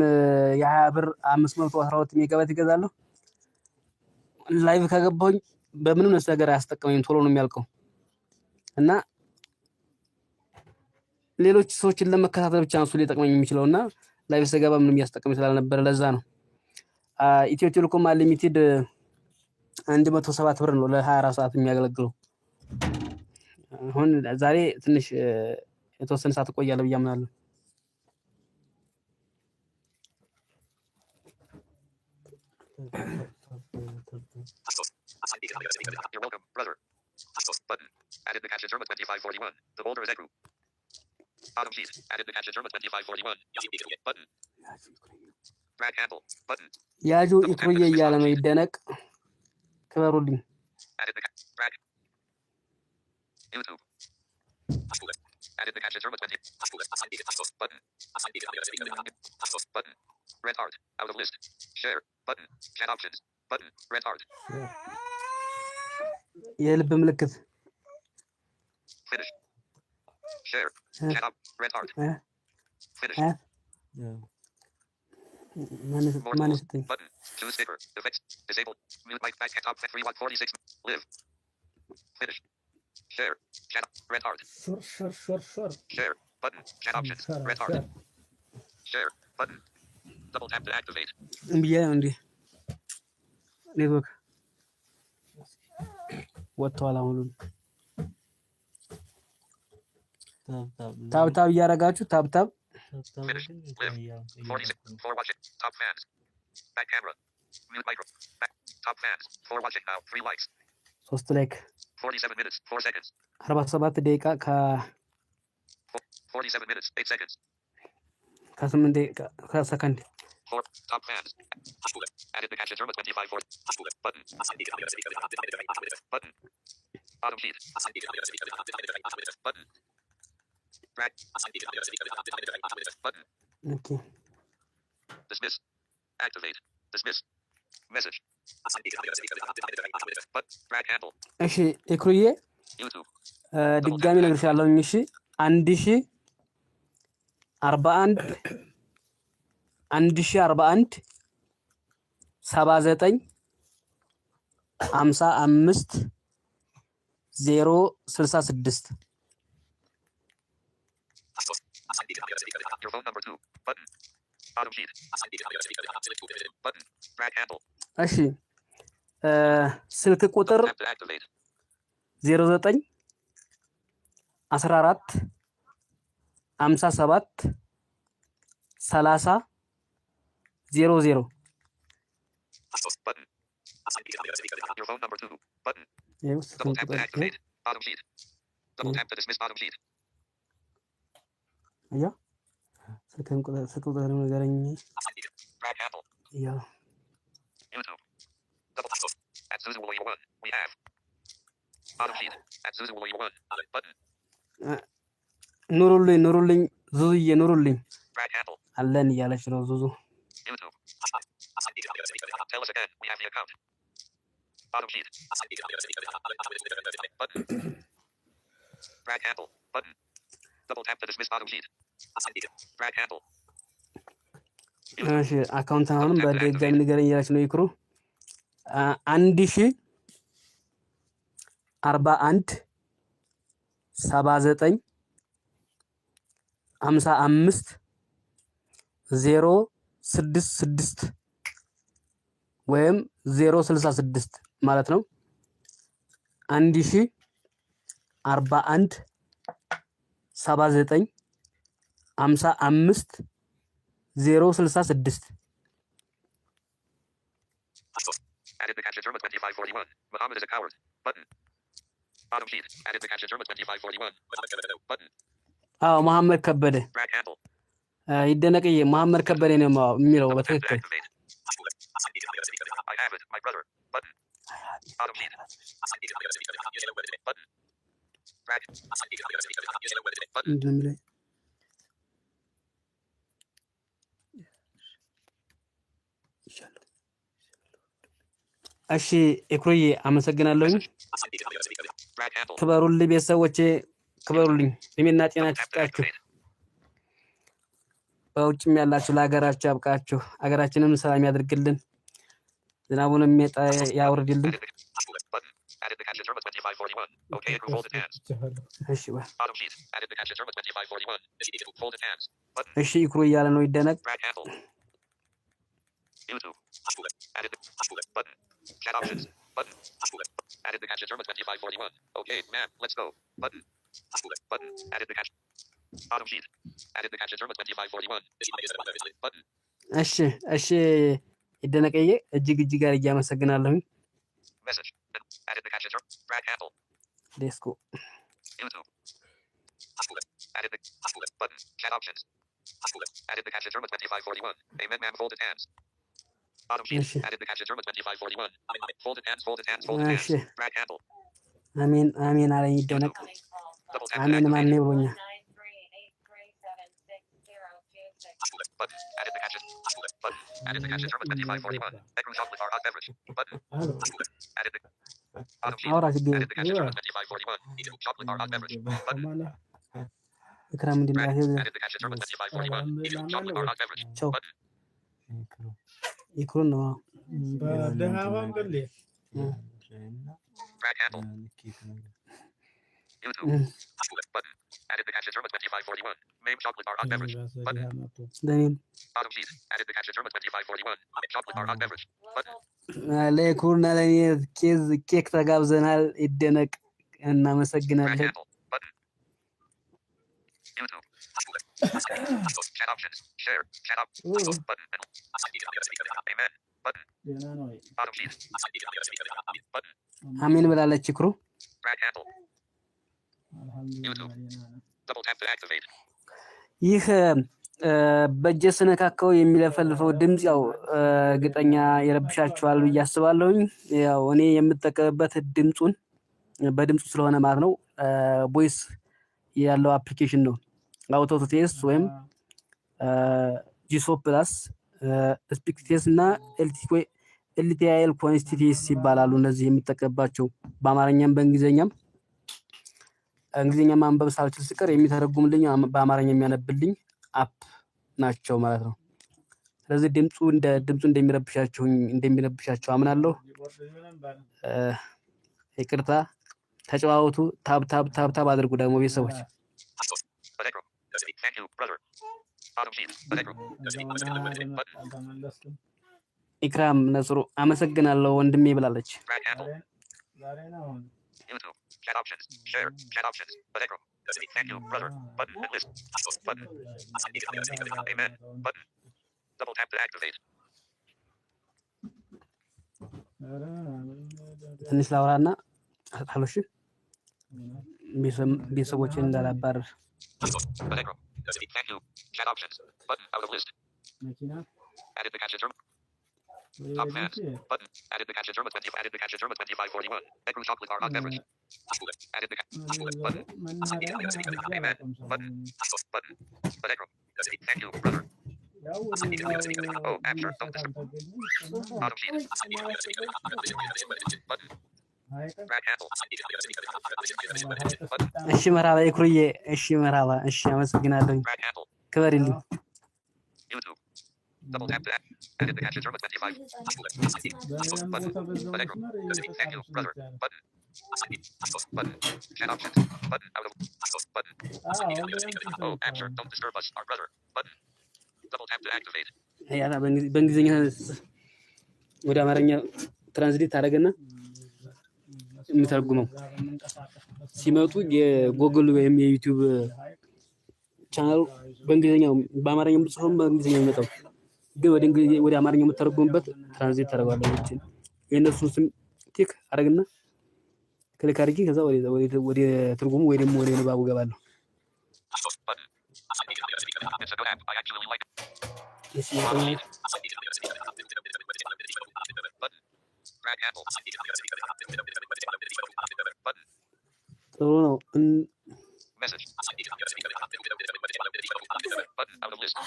S1: የ20 ብር 512 ሜጋባይት ይገዛለሁ። ላይቭ ከገባሁኝ በምንም ነገር አያስጠቅመኝም፣ ቶሎ ነው የሚያልቀው እና ሌሎች ሰዎችን ለመከታተል ብቻ ነው እሱ ሊጠቅመኝ የሚችለውና ላይቭ ስገባ ምንም ያስጠቅመኝ ስላልነበረ ለዛ ነው። ኢትዮ ቴሌኮም አንሊሚትድ 107 ብር ነው ለ24 ሰዓት የሚያገለግለው። አሁን ዛሬ ትንሽ የተወሰነ ሰዓት እቆያለሁ ብዬ አምናለሁ።
S2: You're welcome, brother. Button. Added the caption German 2541. The folder is Ekru. Bottom sheet. Added the caption German 2541. Button. Drag handle. Button.
S1: ያጁ ኢክሩዬ እያለ ነው ይደነቅ። ክበሩልኝ።
S2: Added the drag. YouTube. Added the caption German 20. Button. Button. Red heart. Out of list. Share. Button. Chat options. Button. Red heart.
S1: የልብ ምልክት
S2: Finish. Share. Chat up. Red heart. Finish.
S1: ማነው ስትኝ
S2: Button. Choose sticker. Effects. Disabled. Mute mic back top 3146. Live. Finish. Share. Chat up. Red heart.
S4: Sure.
S2: Share. Button. Chat options. Red heart. Share. Button. Double tap to activate.
S1: እምብያ እንዴ ኔትወርክ ወጥቷል። አሁን ታብታብ እያደረጋችሁ ታብታብ
S2: Finish. Live. 46. For watching. Top fans. Back camera. Mute micro. Back. Top fans. For watching now. 3 likes.
S1: 3 ላይክ
S2: 47 minutes. 4 seconds.
S1: 47 ደቂቃ
S2: 47 minutes. 8 seconds.
S1: ከ8 ደቂቃ ከሰከንድ
S2: 4. Top fans. Added the caption German 25 4. Button. Button. Bottom sheet. Button. Drag. Button.
S1: ኦኬ
S2: Dismiss. Activate. Dismiss. Message. But drag handle.
S1: እሺ ኢክሩዬ
S2: YouTube.
S1: ድጋሚ እነግርሻለሁ። እሺ 1041 79 55 066
S2: Your phone number 2. Button. Bottom sheet. Button. Drag handle.
S1: እሺ ስልክ ቁጥር
S2: Tap to activate.
S1: 09 14 57 30 00
S2: Button. Your phone number 2. Button.
S1: ይኸው
S2: Double
S1: ስልክ
S2: tap to
S1: ቁጥር
S2: activate. Bottom sheet. Double tap to dismiss bottom sheet.
S1: አያ ስልክ ቁጥር ንገረኝ።
S2: Drag handle.
S1: ያ
S2: YouTube. Double tap. At Susan Willow 1. We have. Bottom sheet. At Susan Willow 1. Button.
S1: ኑሩልኝ ዙዙዬ ኑሩልኝ
S2: Drag handle.
S1: አለን እያለች ነው ዙዙ።
S2: YouTube. Tell us again. We have the account. Bottom sheet. Button. Drag handle. Button. Double tap to dismiss bottom sheet. Drag handle.
S1: እሺ አካውንት አሁንም በድጋሚ ንገረኝ እያለች ነው ይክሩ 1041 79 55 066 ወይም 066 ማለት ነው። 1041 79 55 066
S2: Added the caption German 2541. Muhammad is a coward. Button. Bottom sheet. Added the caption German 2541. Button.
S1: አዎ መሐመድ ከበደ
S2: Drag handle.
S1: ይደነቅዬ መሐመድ ከበደ ነው የሚለው
S2: Double tap to
S1: በትክክል
S2: activate. I have it. My brother. Button. Bottom sheet. Button. Drag. Button.
S1: ምንድን ነው የሚለው? እሺ ኢክሩዬ አመሰግናለሁኝ።
S2: Drag handle.
S1: ክበሩልኝ ቤተሰቦቼ ክበሩልኝ። እድሜና ጤና
S2: Double tap to
S1: ይስጣችሁ።
S2: activate.
S1: በውጭም ያላችሁ ለሀገራችሁ ያብቃችሁ። ሀገራችንም ሰላም ያድርግልን። ዝናቡን የሚያጣ ያውርድልን።
S2: Added the catch term 2541. Okay, and folded hands.
S1: እሺ በል
S2: Bottom sheet. Added the catch term 2541. Folded hands. Button.
S1: እሺ ይኩሩ እያለ ነው ይደነቅ።
S2: Drag handle. YouTube. Added the button. Chat options. Button. Added the catch term 2541. Okay, man, let's go. Button. Button. Added the catch. Bottom sheet. Added the catch term 2541. Button.
S1: እሺ ይደነቀዬ እጅግ አድርጌ አመሰግናለሁ።
S2: Message. Added the catch term. Drag handle.
S1: Let's go.
S2: YouTube. Added the button. Chat options. Added the catch term 2541. Amen, man, folded hands. Bottom sheet. Added the catch term 2541. Folded hands. Folded hands. Folded hands. Drag handle.
S1: አሜን አለኝ ይደነቅ። አሜን ማን ነው ብሎኛል።
S2: Button. Added the catch. Button. Added the catch term 2541. Bedroom chocolate bar hot beverage. Button. Added the bottom sheet.
S1: አውራ ሲገኝ
S2: Added the catch term 2541. Chocolate bar hot beverage. Button.
S1: ኢክራም እንዲላህ
S2: Added the catch term 2541. Chocolate bar hot beverage.
S1: ቸው
S2: Button.
S1: ይኩሩን ነው
S5: በደሃዋን ገሌ
S2: Drag handle. YouTube. Button. Added the catch term 2541. Name chocolate bar hot beverage. Button.
S1: ለኔም
S2: Bottom sheet. Added the catch term 2541. Chocolate bar hot beverage. Button.
S1: ለይኩሩና ለኔ ኬክ ተጋብዘናል። ይደነቅ
S2: Drag
S1: እናመሰግናለን።
S2: handle. Button. YouTube. Chat options. Share. Chat up. Button. Amen. Button.
S5: ደህና ነው።
S2: Bottom sheet. Button.
S1: አሜን ብላለች ይኩሩ።
S2: Drag handle.
S5: አልሐምዱሊላህ ደህና ነው።
S2: Double tap to activate.
S1: ይህ በእጄ ስነካከው የሚለፈልፈው ድምጽ ያው እርግጠኛ ይረብሻችኋል ብዬ አስባለሁኝ። ያው እኔ የምጠቀምበት በድምጹ ስለሆነ ማለት ነው። ቮይስ ያለው አፕሊኬሽን ነው። አውቶቴስ ወይም ጂሶፕ ፕላስ ስፒክ ቴስ እና ኤልቲአይኤል ኮንስቲቲስ ይባላሉ። እነዚህ የምጠቀምባቸው በአማርኛም በእንግሊዘኛም እንግሊዘኛ ማንበብ ሳልችል ስቀር የሚተረጉምልኝ በአማርኛ የሚያነብልኝ አፕ ናቸው ማለት ነው። ስለዚህ ድምጹ እንደሚረብሻቸው አምናለሁ። ይቅርታ ተጨዋወቱ። ታብ አድርጉ ደግሞ ቤተሰቦች።
S2: Thank you, brother. Bottom sheet.
S1: ኢክራም ነጽሩ አመሰግናለሁ ወንድሜ ብላለች።
S2: Drag handle.
S5: ዛሬ ነው
S2: YouTube. Chat options. Share. Chat options. Thank you, brother. Button. List. Button. Amen. Button. Double tap to activate.
S1: ትንሽ ላውራና አታሎሽ ቤተሰቦችን እንዳላባረር።
S2: Thank you. Chat options. Button. Out of list.
S5: መኪና
S2: Added the catch term. Top fans. Button. Added the catch term 20. Added the catch term 2541. Bedroom chocolate bar hot beverage. Added the button. Amen. Button. Button. Thank you, brother. Oh, after. Don't disturb. Bottom sheet. Button. Drag handle. Button.
S1: እሺ መራባ ይኩርዬ። እሺ መራባ። እሺ አመሰግናለሁ።
S2: Drag handle.
S1: ክበርልኝ።
S2: YouTube. Double tap to add. Added the catch term 25. Button. Thank you, brother. Button. Button. Chat options. Button. Out of. Button. Oh, answer. Don't disturb us, our brother. Button. Double tap to activate.
S1: ያላ በእንግሊዘኛ ወደ አማርኛ ትራንስሌት አደረገና የሚተረጉመው ሲመጡ የጎግል ወይም የዩቲዩብ ቻናል በእንግሊዘኛው በአማርኛው ጽፎም በእንግሊዘኛው የሚመጣው ግን ወደ አማርኛው የምተረጉምበት ትራንስሌት ታደርጋለች። የእነሱን ስም ቲክ አደረግና ክሊክ አድርጌ ከዛ ወደ ትርጉሙ ወይ ደግሞ ወደ ንባቡ ገባለሁ።
S2: It's a good app. I actually like it. Button. Drag handle. Button.
S1: ጥሩ ነው።
S2: Message. Button. Out of list.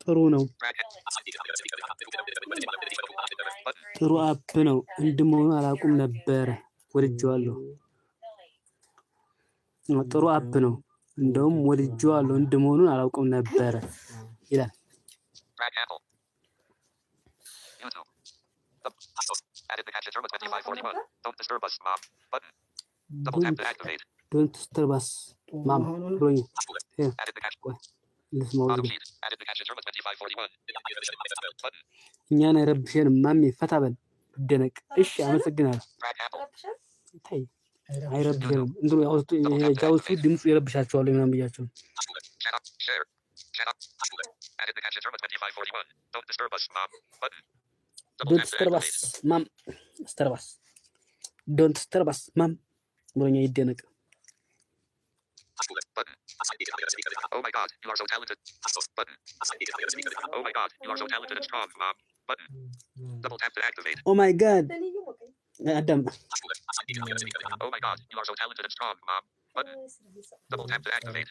S1: ጥሩ ነው። ጥሩ አፕ ነው። እንደመሆኑ አላውቅም ነበር። ወድጄዋለሁ። ጥሩ አፕ ነው። እንደውም ወድጄዋለሁ። እንደመሆኑን አላውቅም ነበር ይላል።
S2: Drag handle. YouTube. 2541. Don't disturb us, Mom. Button. Double tap to activate.
S1: Don't disturb us, Mom. ብሎኛል።
S2: Added the catch.
S1: ልስማው
S2: Bottom sheet. Added the catch. German 2541. Button.
S1: እኛን አይረብሸንም ማሚ ፈታ በል ደነቅ። እሺ አመሰግናለሁ።
S2: Drag apple.
S1: ታይ አይረብሸንም እንትኑ ያውጡ የጃውሱ ድምፁ ይረብሻቸዋል ምናምን ብያቸው
S2: Chat up. Share. Chat up. Added the catch. German 2541. Don't disturb us, Mom. Button. Double
S1: ዶንት
S2: tap to
S1: ስተርባስ
S2: activate.
S1: ማም ስተርባስ ዶንት ስተርባስ ማም ብሎኛ ይደነቅ።
S2: Button. Oh my God, you are so talented. Button. Oh my God, you are so talented and strong, Mom. Button. Double tap to activate.
S1: ኦ ማይ ጋድ አዳም
S2: Oh my God, you are so talented and strong, Mom. Button. Double tap to activate.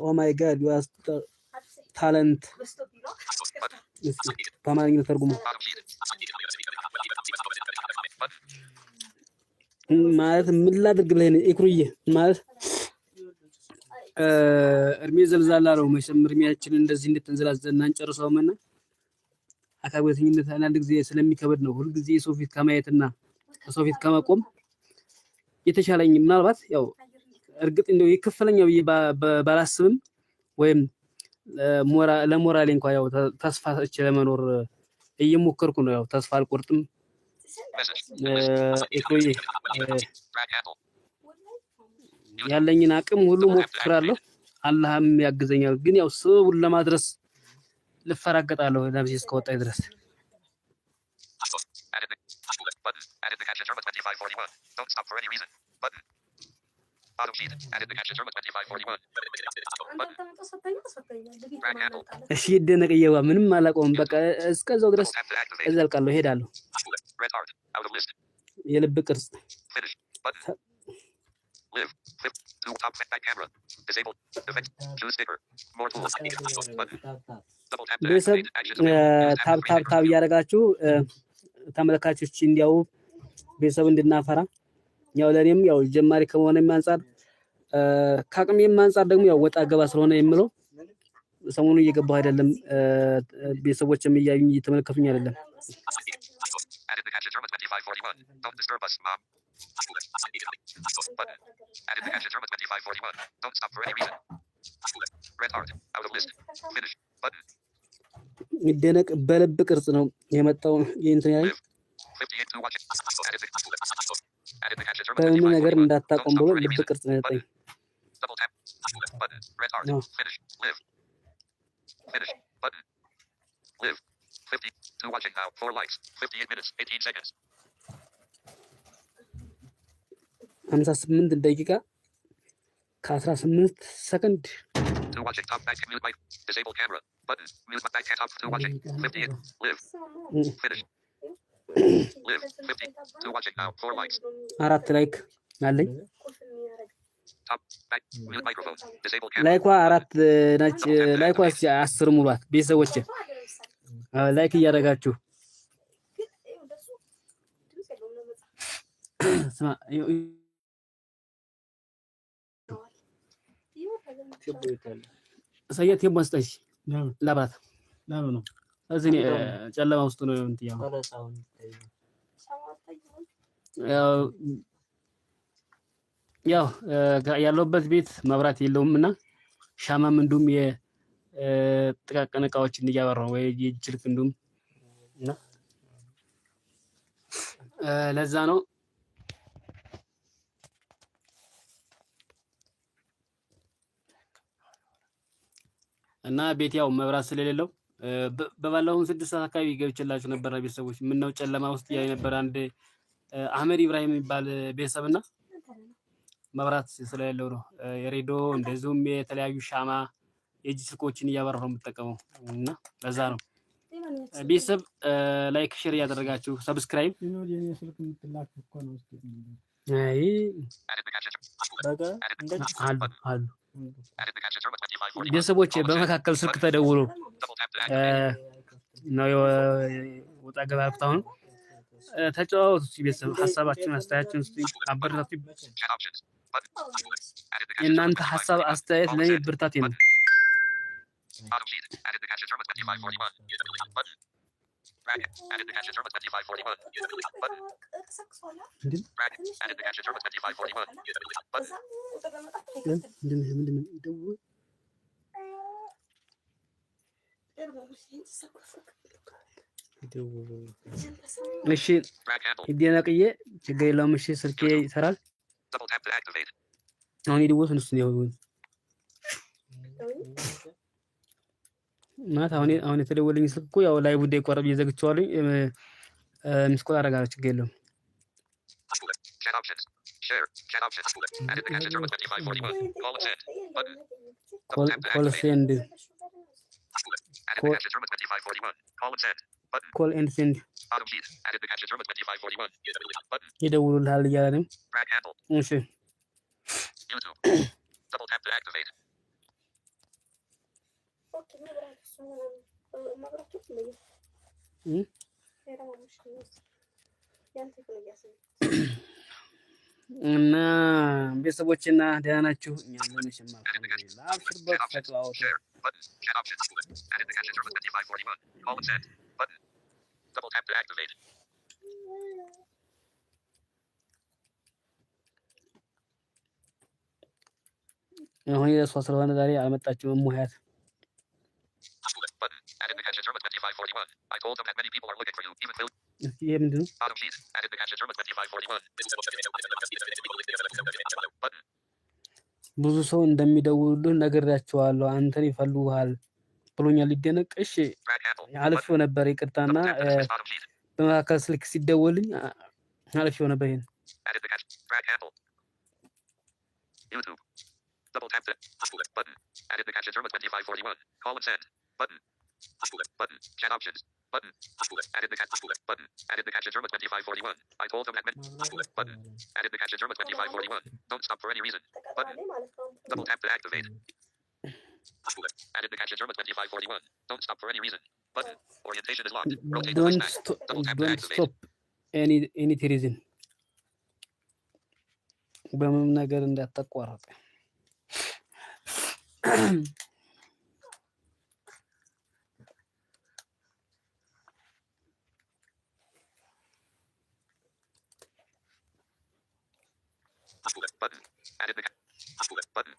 S1: ኦ ማይ ጋድ ዩ አር ታለንት በአማርኛ ተርጉሙ
S2: Bottom sheet.
S1: ማለት ምን ላድርግ ብለህ ነው ኢክሩዬ ማለት እድሜ ዘልዛላ ነው መቼም እድሜያችንን እንደዚህ እንድትንዘላዘልና እንጨርሰውምና አካል ጉዳተኝነት አንዳንድ ጊዜ ስለሚከብድ ነው ሁልጊዜ የሰው ፊት ከማየትና ከሰው ፊት ከመቆም የተሻለኝ ምናልባት ያው እርግጥ እንደው ይከፈለኛ ብዬ ባላስብም ወይም ለሞራሌ እንኳን ያው ተስፋ እቺ ለመኖር እየሞከርኩ ነው ያው ተስፋ አልቆርጥም ኢክሩዬ ያለኝን አቅም ሁሉ ሞክራለሁ አላህም ያግዘኛል ግን ያው ሰውን ለማድረስ ልፈራገጣለሁ ለዚህ እስከወጣኝ ድረስ
S2: Added the catch. German 2541. Don't stop for any reason. Button. Bottom sheet. Added the catch. German 2541. Button. Drag apple.
S1: እሺ ይደነቅየዋ ምንም አላቆም በቃ እስከዛው ድረስ
S2: Double tap to activate.
S1: እዘልቃለሁ ሄዳለሁ
S2: Red heart. Out of list.
S1: የልብ ቅርጽ
S2: Finish. Button. Live. Flip. To top back camera. Disable. Effect. Choose sticker. More tools. Button. Double tap to
S1: ቤተሰብ
S2: activate. Actions available.
S1: ታብ ታብ ታብ እያደረጋችሁ ተመልካቾች እንዲያው ቤተሰብ እንድናፈራ ያው ለኔም ያው ጀማሪ ከመሆነም አንፃር ካቅሜም አንፃር ደግሞ ያው ወጣ ገባ ስለሆነ የምለው ሰሞኑን እየገባሁ አይደለም ቤተሰቦችም እያዩኝ እየተመለከቱኝ አይደለም
S2: Added the catch. German 2541. Don't disturb us, Mom. Button. Added the catch. German 2541. Don't stop for any reason. Red heart. Out of list. Finish. Button.
S1: ይደነቅ በልብ ቅርጽ ነው የመጣው የእንትን ያይ
S2: 58 to watch it. Added the catch. German
S1: በምን ነገር
S2: 2541.
S1: እንዳታቆም
S2: Don't
S1: ብሎ
S2: stop for any
S1: ልብ
S2: reason.
S1: ቅርጽ ነው የሰጠኝ
S2: Double tap. Button. Red heart.
S1: No.
S2: Finish. Live. Finish. Button. Live. 50. To watching now. 4 likes. 58 minutes. 18 seconds.
S1: 58 ደቂቃ ከ18 ሰከንድ
S2: To watching top back. Mute mic. Disable camera. Button. Mute back top. To watching. 58. Live. Finish. Live. 50. To watching now. 4 likes.
S1: 4 ላይክ አለኝ
S2: Top back. Mute microphone. Disable camera.
S1: ላይኳ 4 ነች ላይኳ 10 ሙሏት ቤተሰቦቼ ላይክ እያደረጋችሁ ስማ ሰየት የማስጠሽ ለባት
S5: ለምን ነው
S1: እዚህ ጨለማ ውስጥ ነው እንትያው ያው ያለውበት ቤት መብራት የለውምና ሻማም እንዱም የጥቃቅን እቃዎችን እያበራው ወይ የጅልክ እንዱም እና ለዛ ነው እና ቤት ያው መብራት ስለሌለው በባለፈው 6 ሰዓት አካባቢ ገብቼላችሁ ነበር ቤተሰቦች ምን ነው ጨለማ ውስጥ ያይ ነበር አንድ አህመድ ኢብራሂም የሚባል ቤተሰብና መብራት ስለሌለው ነው የሬዲዮ እንደዚሁም የተለያዩ ሻማ የእጅ ስልኮችን እያበራሁ ነው የምጠቀመው እና ለዛ ነው ቤተሰብ ላይክ ሼር ያደረጋችሁ ሰብስክራይብ
S5: የኔ ስልክ የምትላክ እኮ ነው
S1: አይ አሉ ቤተሰቦቼ በመካከል ስልክ ተደውሎ ነው ወጣ ገባኩት አሁን ተጫወቱ ቤተሰብ ሐሳባችሁን አስተያየታችሁን አበረታቱ የእናንተ ሐሳብ አስተያየት ለኔ ብርታቴ ነው
S2: Added the cash adjournment 2541. Button. Added the cash adjournment 2541. Button.
S1: ምንድን ደውል እሺ ይደነቅዬ ችግር የለውም። እሺ ስልኬ ይሰራል።
S2: Double tap to activate.
S1: አሁን ይደውል እንስ ነው ማለት አሁን የተደወለኝ ስልክ እኮ ያው ላይ ጉዳይ ቆረብ እየዘግቼዋለኝ ምስኮል አደርጋለሁ። ችግር የለውም።
S2: Chat options. Share. Chat options. Added the cash adjournment 2541. Call and send. Button. Double tap to
S1: ኮል
S2: activate.
S1: ሴንድ
S2: Added the cash adjournment 2541. Call and send. Button.
S1: ኮል ኤንድ ሴንድ
S2: Auto keys. Added the cash adjournment 2541. Button.
S1: ይደውሉልሃል እያለ ነው።
S2: Drag handle.
S1: እሺ
S2: YouTube. Double tap to activate.
S1: እና ቤተሰቦችና ደህና ናችሁ? እኛ ለነሽማ አብሽርበት ተጫዋቱ
S2: Share. Button. Chat options. Added the cash adjournment 2541. Call and send. Button. Double tap to activate.
S1: አሁን የሷ ስለሆነ ዛሬ አልመጣችም። ሙያት
S2: Button. Added the cash adjournment 2541. I told them that many people are looking for you. Even Phil.
S1: ይሄ ምንድን ነው?
S2: Auto keys. Added the cash adjournment 2541. Button.
S1: ብዙ ሰው እንደሚደውሉልህ ነግሬያቸዋለሁ። አንተን ይፈልጉሃል ብሎኛል። ሊደነቅ እሺ
S2: Drag handle.
S1: አልፌው ነበር። ይቅርታና
S2: Double tap to dismiss auto keys.
S1: በመካከል ስልክ ሲደወልኝ አልፌው ነበር። ይሄን
S2: Added the cash. Drag handle. YouTube. Double tap to button. Added the cash adjournment 2541. Call and send. Button. Button. Chat options. Button. Added the cash button. Added the cash adjournment 2541. I told them that button. Added the cash adjournment 2541. Don't stop for any reason. Button. Double tap to activate. Added the cash adjournment 2541. Don't stop for any reason. Button. Orientation is locked. Rotate the
S1: ዶንት
S2: flashback. Double tap to
S1: ዶንት
S2: activate.
S1: ስቶፕ ኤኒ ሪዝን በምንም ነገር እንዳታቋርጥ።
S2: Button. Added the button.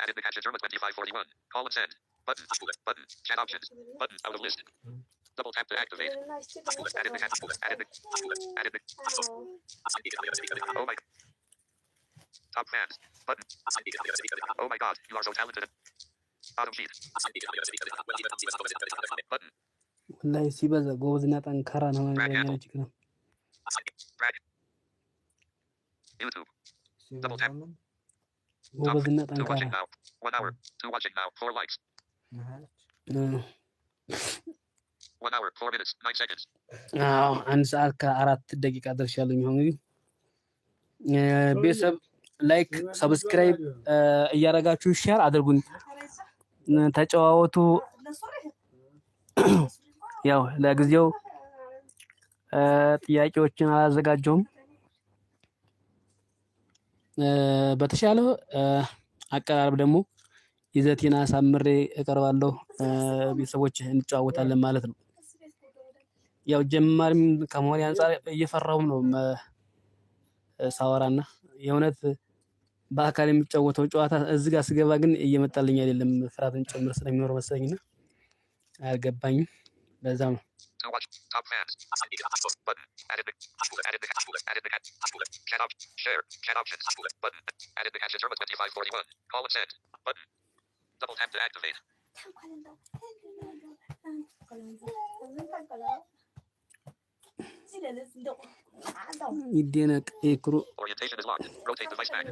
S2: Added the cash adjournment 2541. Call and send. Button. Button. Chat options. Button. Out of list. Double tap to activate. Added the cash. Added the. Oh my. Top fans. Button. Oh my God, you are so talented. Auto sheet. Button.
S1: ላይ ሲበዛ ጎበዝና ጠንካራ ነው ማለት ነው።
S2: Drag. YouTube. Double tap.
S1: ጎበዝና
S2: Two watching
S1: ጠንካራ
S2: now. 1 hour. 2 watching now. 4 likes. 1 hour. 4 minutes. 9 seconds.
S1: አዎ 1 ሰዓት ከ4 ደቂቃ ደርሻለሁ። አሁን እንግዲህ ቤተሰብ ላይክ ሰብስክራይብ እያደረጋችሁ ሼር አድርጉኝ። ተጨዋወቱ። ያው ለጊዜው ጥያቄዎችን አላዘጋጀውም። በተሻለ አቀራረብ ደግሞ ይዘቴን አሳምሬ እቀርባለሁ። ቤተሰቦች እንጫወታለን ማለት ነው። ያው ጀማሪም ከመሆን አንፃር እየፈራሁም ነው ሳወራና የእውነት በአካል የሚጫወተው ጨዋታ እዚህ ጋር ስገባ ግን እየመጣልኝ አይደለም። ፍራትን ጨምር ስለሚኖር መሰለኝና አልገባኝም። ለዛም ነው
S2: To watch top fans. Button. Added the chat options. Share. Chat options. Button. Added the cash adjournment 2541. Call and send. Button. Double tap to activate.
S1: ይደነቅ ኤክሩ
S2: Orientation is locked. Rotate device back.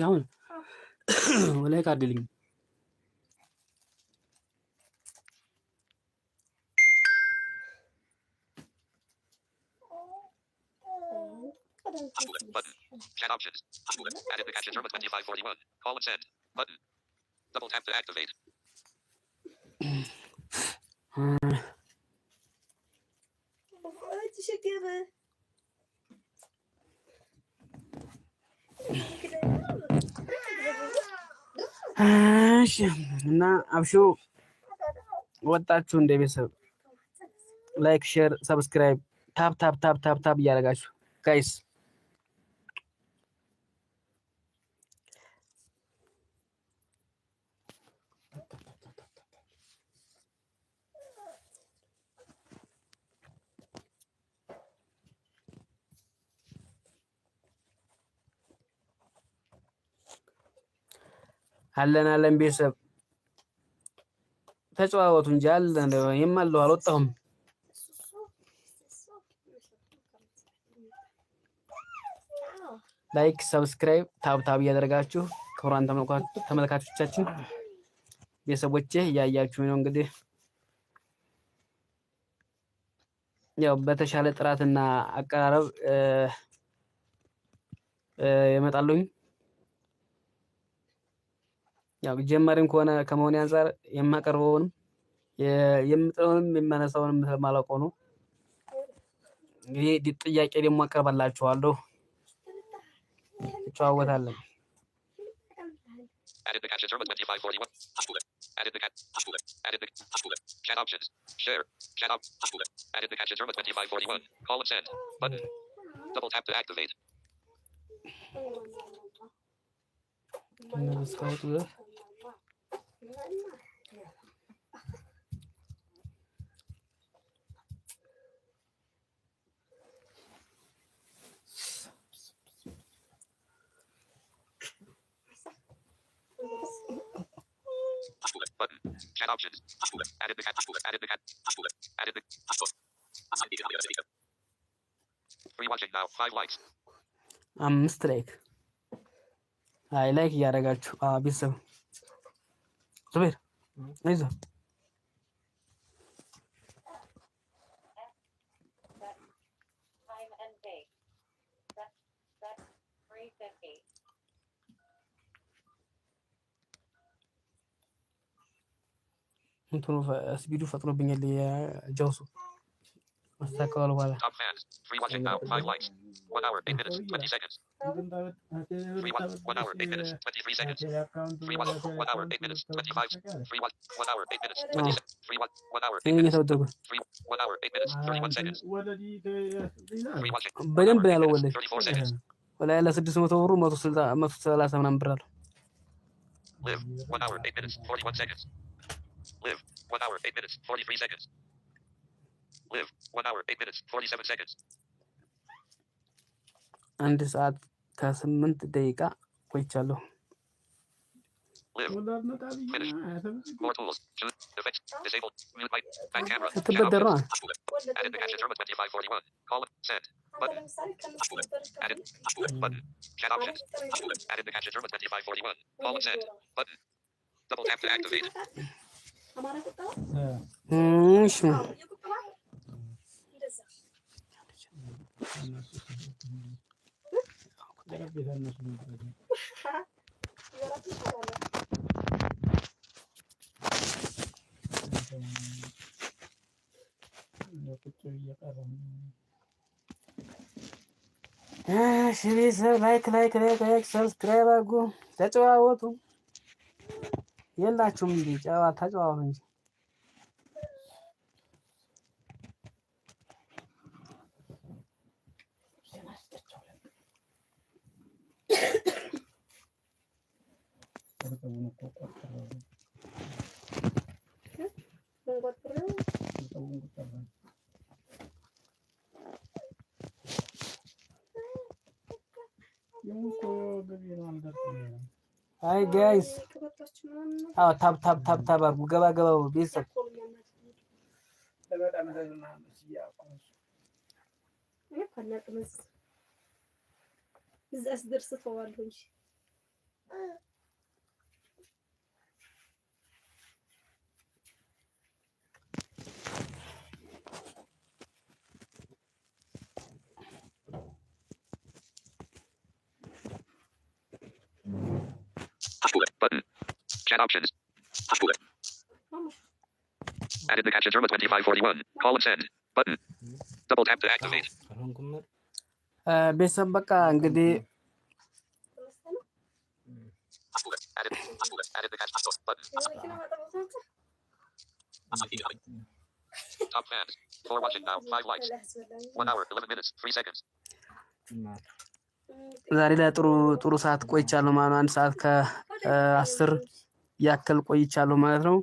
S1: አሁን ወላይ ካርድልኝ
S2: Button. Chat options. Added the cash adjournment 2541. Call and send. Button. Double tap to activate.
S1: እሺ እና አብሹ ወጣችሁ እንደ ቤተሰብ ላይክ ሼር ሰብስክራይብ ታፕ እያደረጋችሁ ጋይስ አለን ቤተሰብ ተጨዋወቱ እንጂ አለን የማለው አልወጣሁም። ላይክ ሰብስክራይብ ታብ እያደረጋችሁ ክቡራን ተመልካቾቻችን ቤተሰቦቼ እያያችሁ ነው እንግዲህ ያው በተሻለ ጥራትና አቀራረብ ይመጣሉኝ። ያው ጀማሪም ከመሆን አንፃር የማቀርበውንም የምጥለውንም የማነሳውንም ስለማላውቀው ነው። እንግዲህ ጥያቄ ደግሞ አቀርባላችኋለሁ። እንጨዋወታለን።
S2: Added the caption German 2541. Added the chat options. Share. Chat up. Added the caption German 2541. Call and send. Button. Double tap to activate. Button. Chat options. Added the cat. Added the cat. Added the. Free watching now. 5 likes.
S1: 5 ላይክ ላይክ እያደረጋችሁ ቤተሰብ ዙቤር አይዞህ እንትኑ ስፒዱ ፈጥኖብኛል የጃውሱ ማስተካከል በኋላ
S2: Top fans. Free watching now. 5 likes. 1 hour 8 minutes 20 seconds. Free watch 1 hour 8 minutes 23 seconds. Free watch 1 hour 8 minutes 25. Free watch 1 hour 8 minutes 20 seconds. Free watch 1 hour 8 minutes. Free 1 hour 8 minutes 31 seconds. Free watching.
S1: በደንብ ያለው ወለ
S2: 34 seconds.
S1: ወላ ያለ 600 ብሩ 130 ምናምን ብር አለው።
S2: Live 1 hour 8 minutes 41 seconds. Live 1 hour 8 minutes 43 seconds. Live 1 hour 8 minutes 47 seconds.
S1: 1 ሰዓት ከ8 ደቂቃ ቆይቻለሁ።
S2: Live. Finish. More tools. Choose. Effects. Disable. Mute mic. Back camera.
S1: ስትበደር ነው
S2: Added the caption German 2541. Call it. Send. Button. Added. Button. Chat options. Added the caption German 2541. Call it. Send. Button. Double tap to activate.
S1: እሺ ቤተሰብ ላይክ ሰብስክራይብ አድርጉ። ተጨዋወቱ። የላችሁም እንዴ ተጨዋወቱ እንጂ አይ ጋይስ ታብ አድርጉ። ገባ ቤተሰብ
S3: እዛስ ደርሰዋለሁ እንጂ
S2: Button. Chat options. Added the caption German 2541. Call and send. Button. Double tap to activate.
S1: ቤተሰብ በቃ እንግዲህ
S2: Added. Added the catch button. Top fans. For watching now. 5 likes. 1 hour, 11 minutes, 3 seconds.
S1: ዛሬ ላይ ጥሩ ሰዓት ቆይቻለሁ ማለት ነው። 1 ሰዓት ከ10 ያክል ቆይቻለሁ ማለት ነው።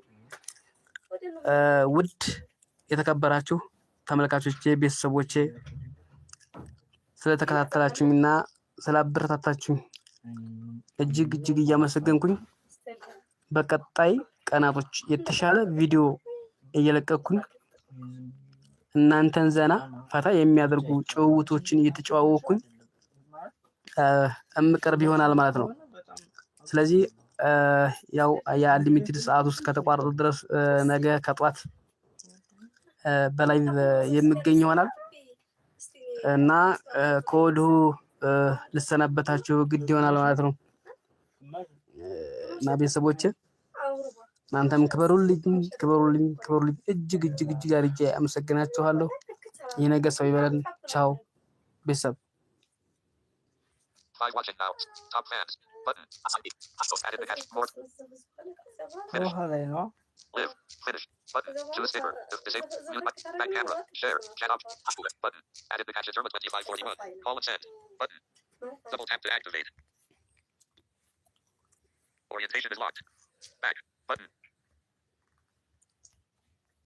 S1: ውድ የተከበራችሁ ተመልካቾቼ ቤተሰቦቼ ስለተከታተላችሁኝና ስላበረታታችሁኝ እጅግ እያመሰገንኩኝ በቀጣይ ቀናቶች የተሻለ ቪዲዮ እየለቀኩኝ እናንተን ዘና ፈታ የሚያደርጉ ጭውውቶችን እየተጨዋወኩኝ እምቀርብ ይሆናል ማለት ነው። ስለዚህ ያው የአንሊሚትድ ሰዓት ውስጥ ከተቋረጠ ድረስ ነገ ከጧት በላይ የምገኝ ይሆናል እና ከወዲሁ ልሰናበታችሁ ግድ ይሆናል ማለት ነው። እና ቤተሰቦቼ እናንተም ክበሩልኝ እጅግ አድርጌ አመሰግናችኋለሁ። የነገ ሰው ይበለን። ቻው ቤተሰብ።
S2: Watching now. Top fans. Button. Added the catch. More. Finish. Live. Finish. Button. Choose sticker. Disable. Mute button. Back camera. Share. Chat option. Button. Added the catch. German 2541. Call and send. Button. Double tap to activate. Orientation is locked. Back. Button.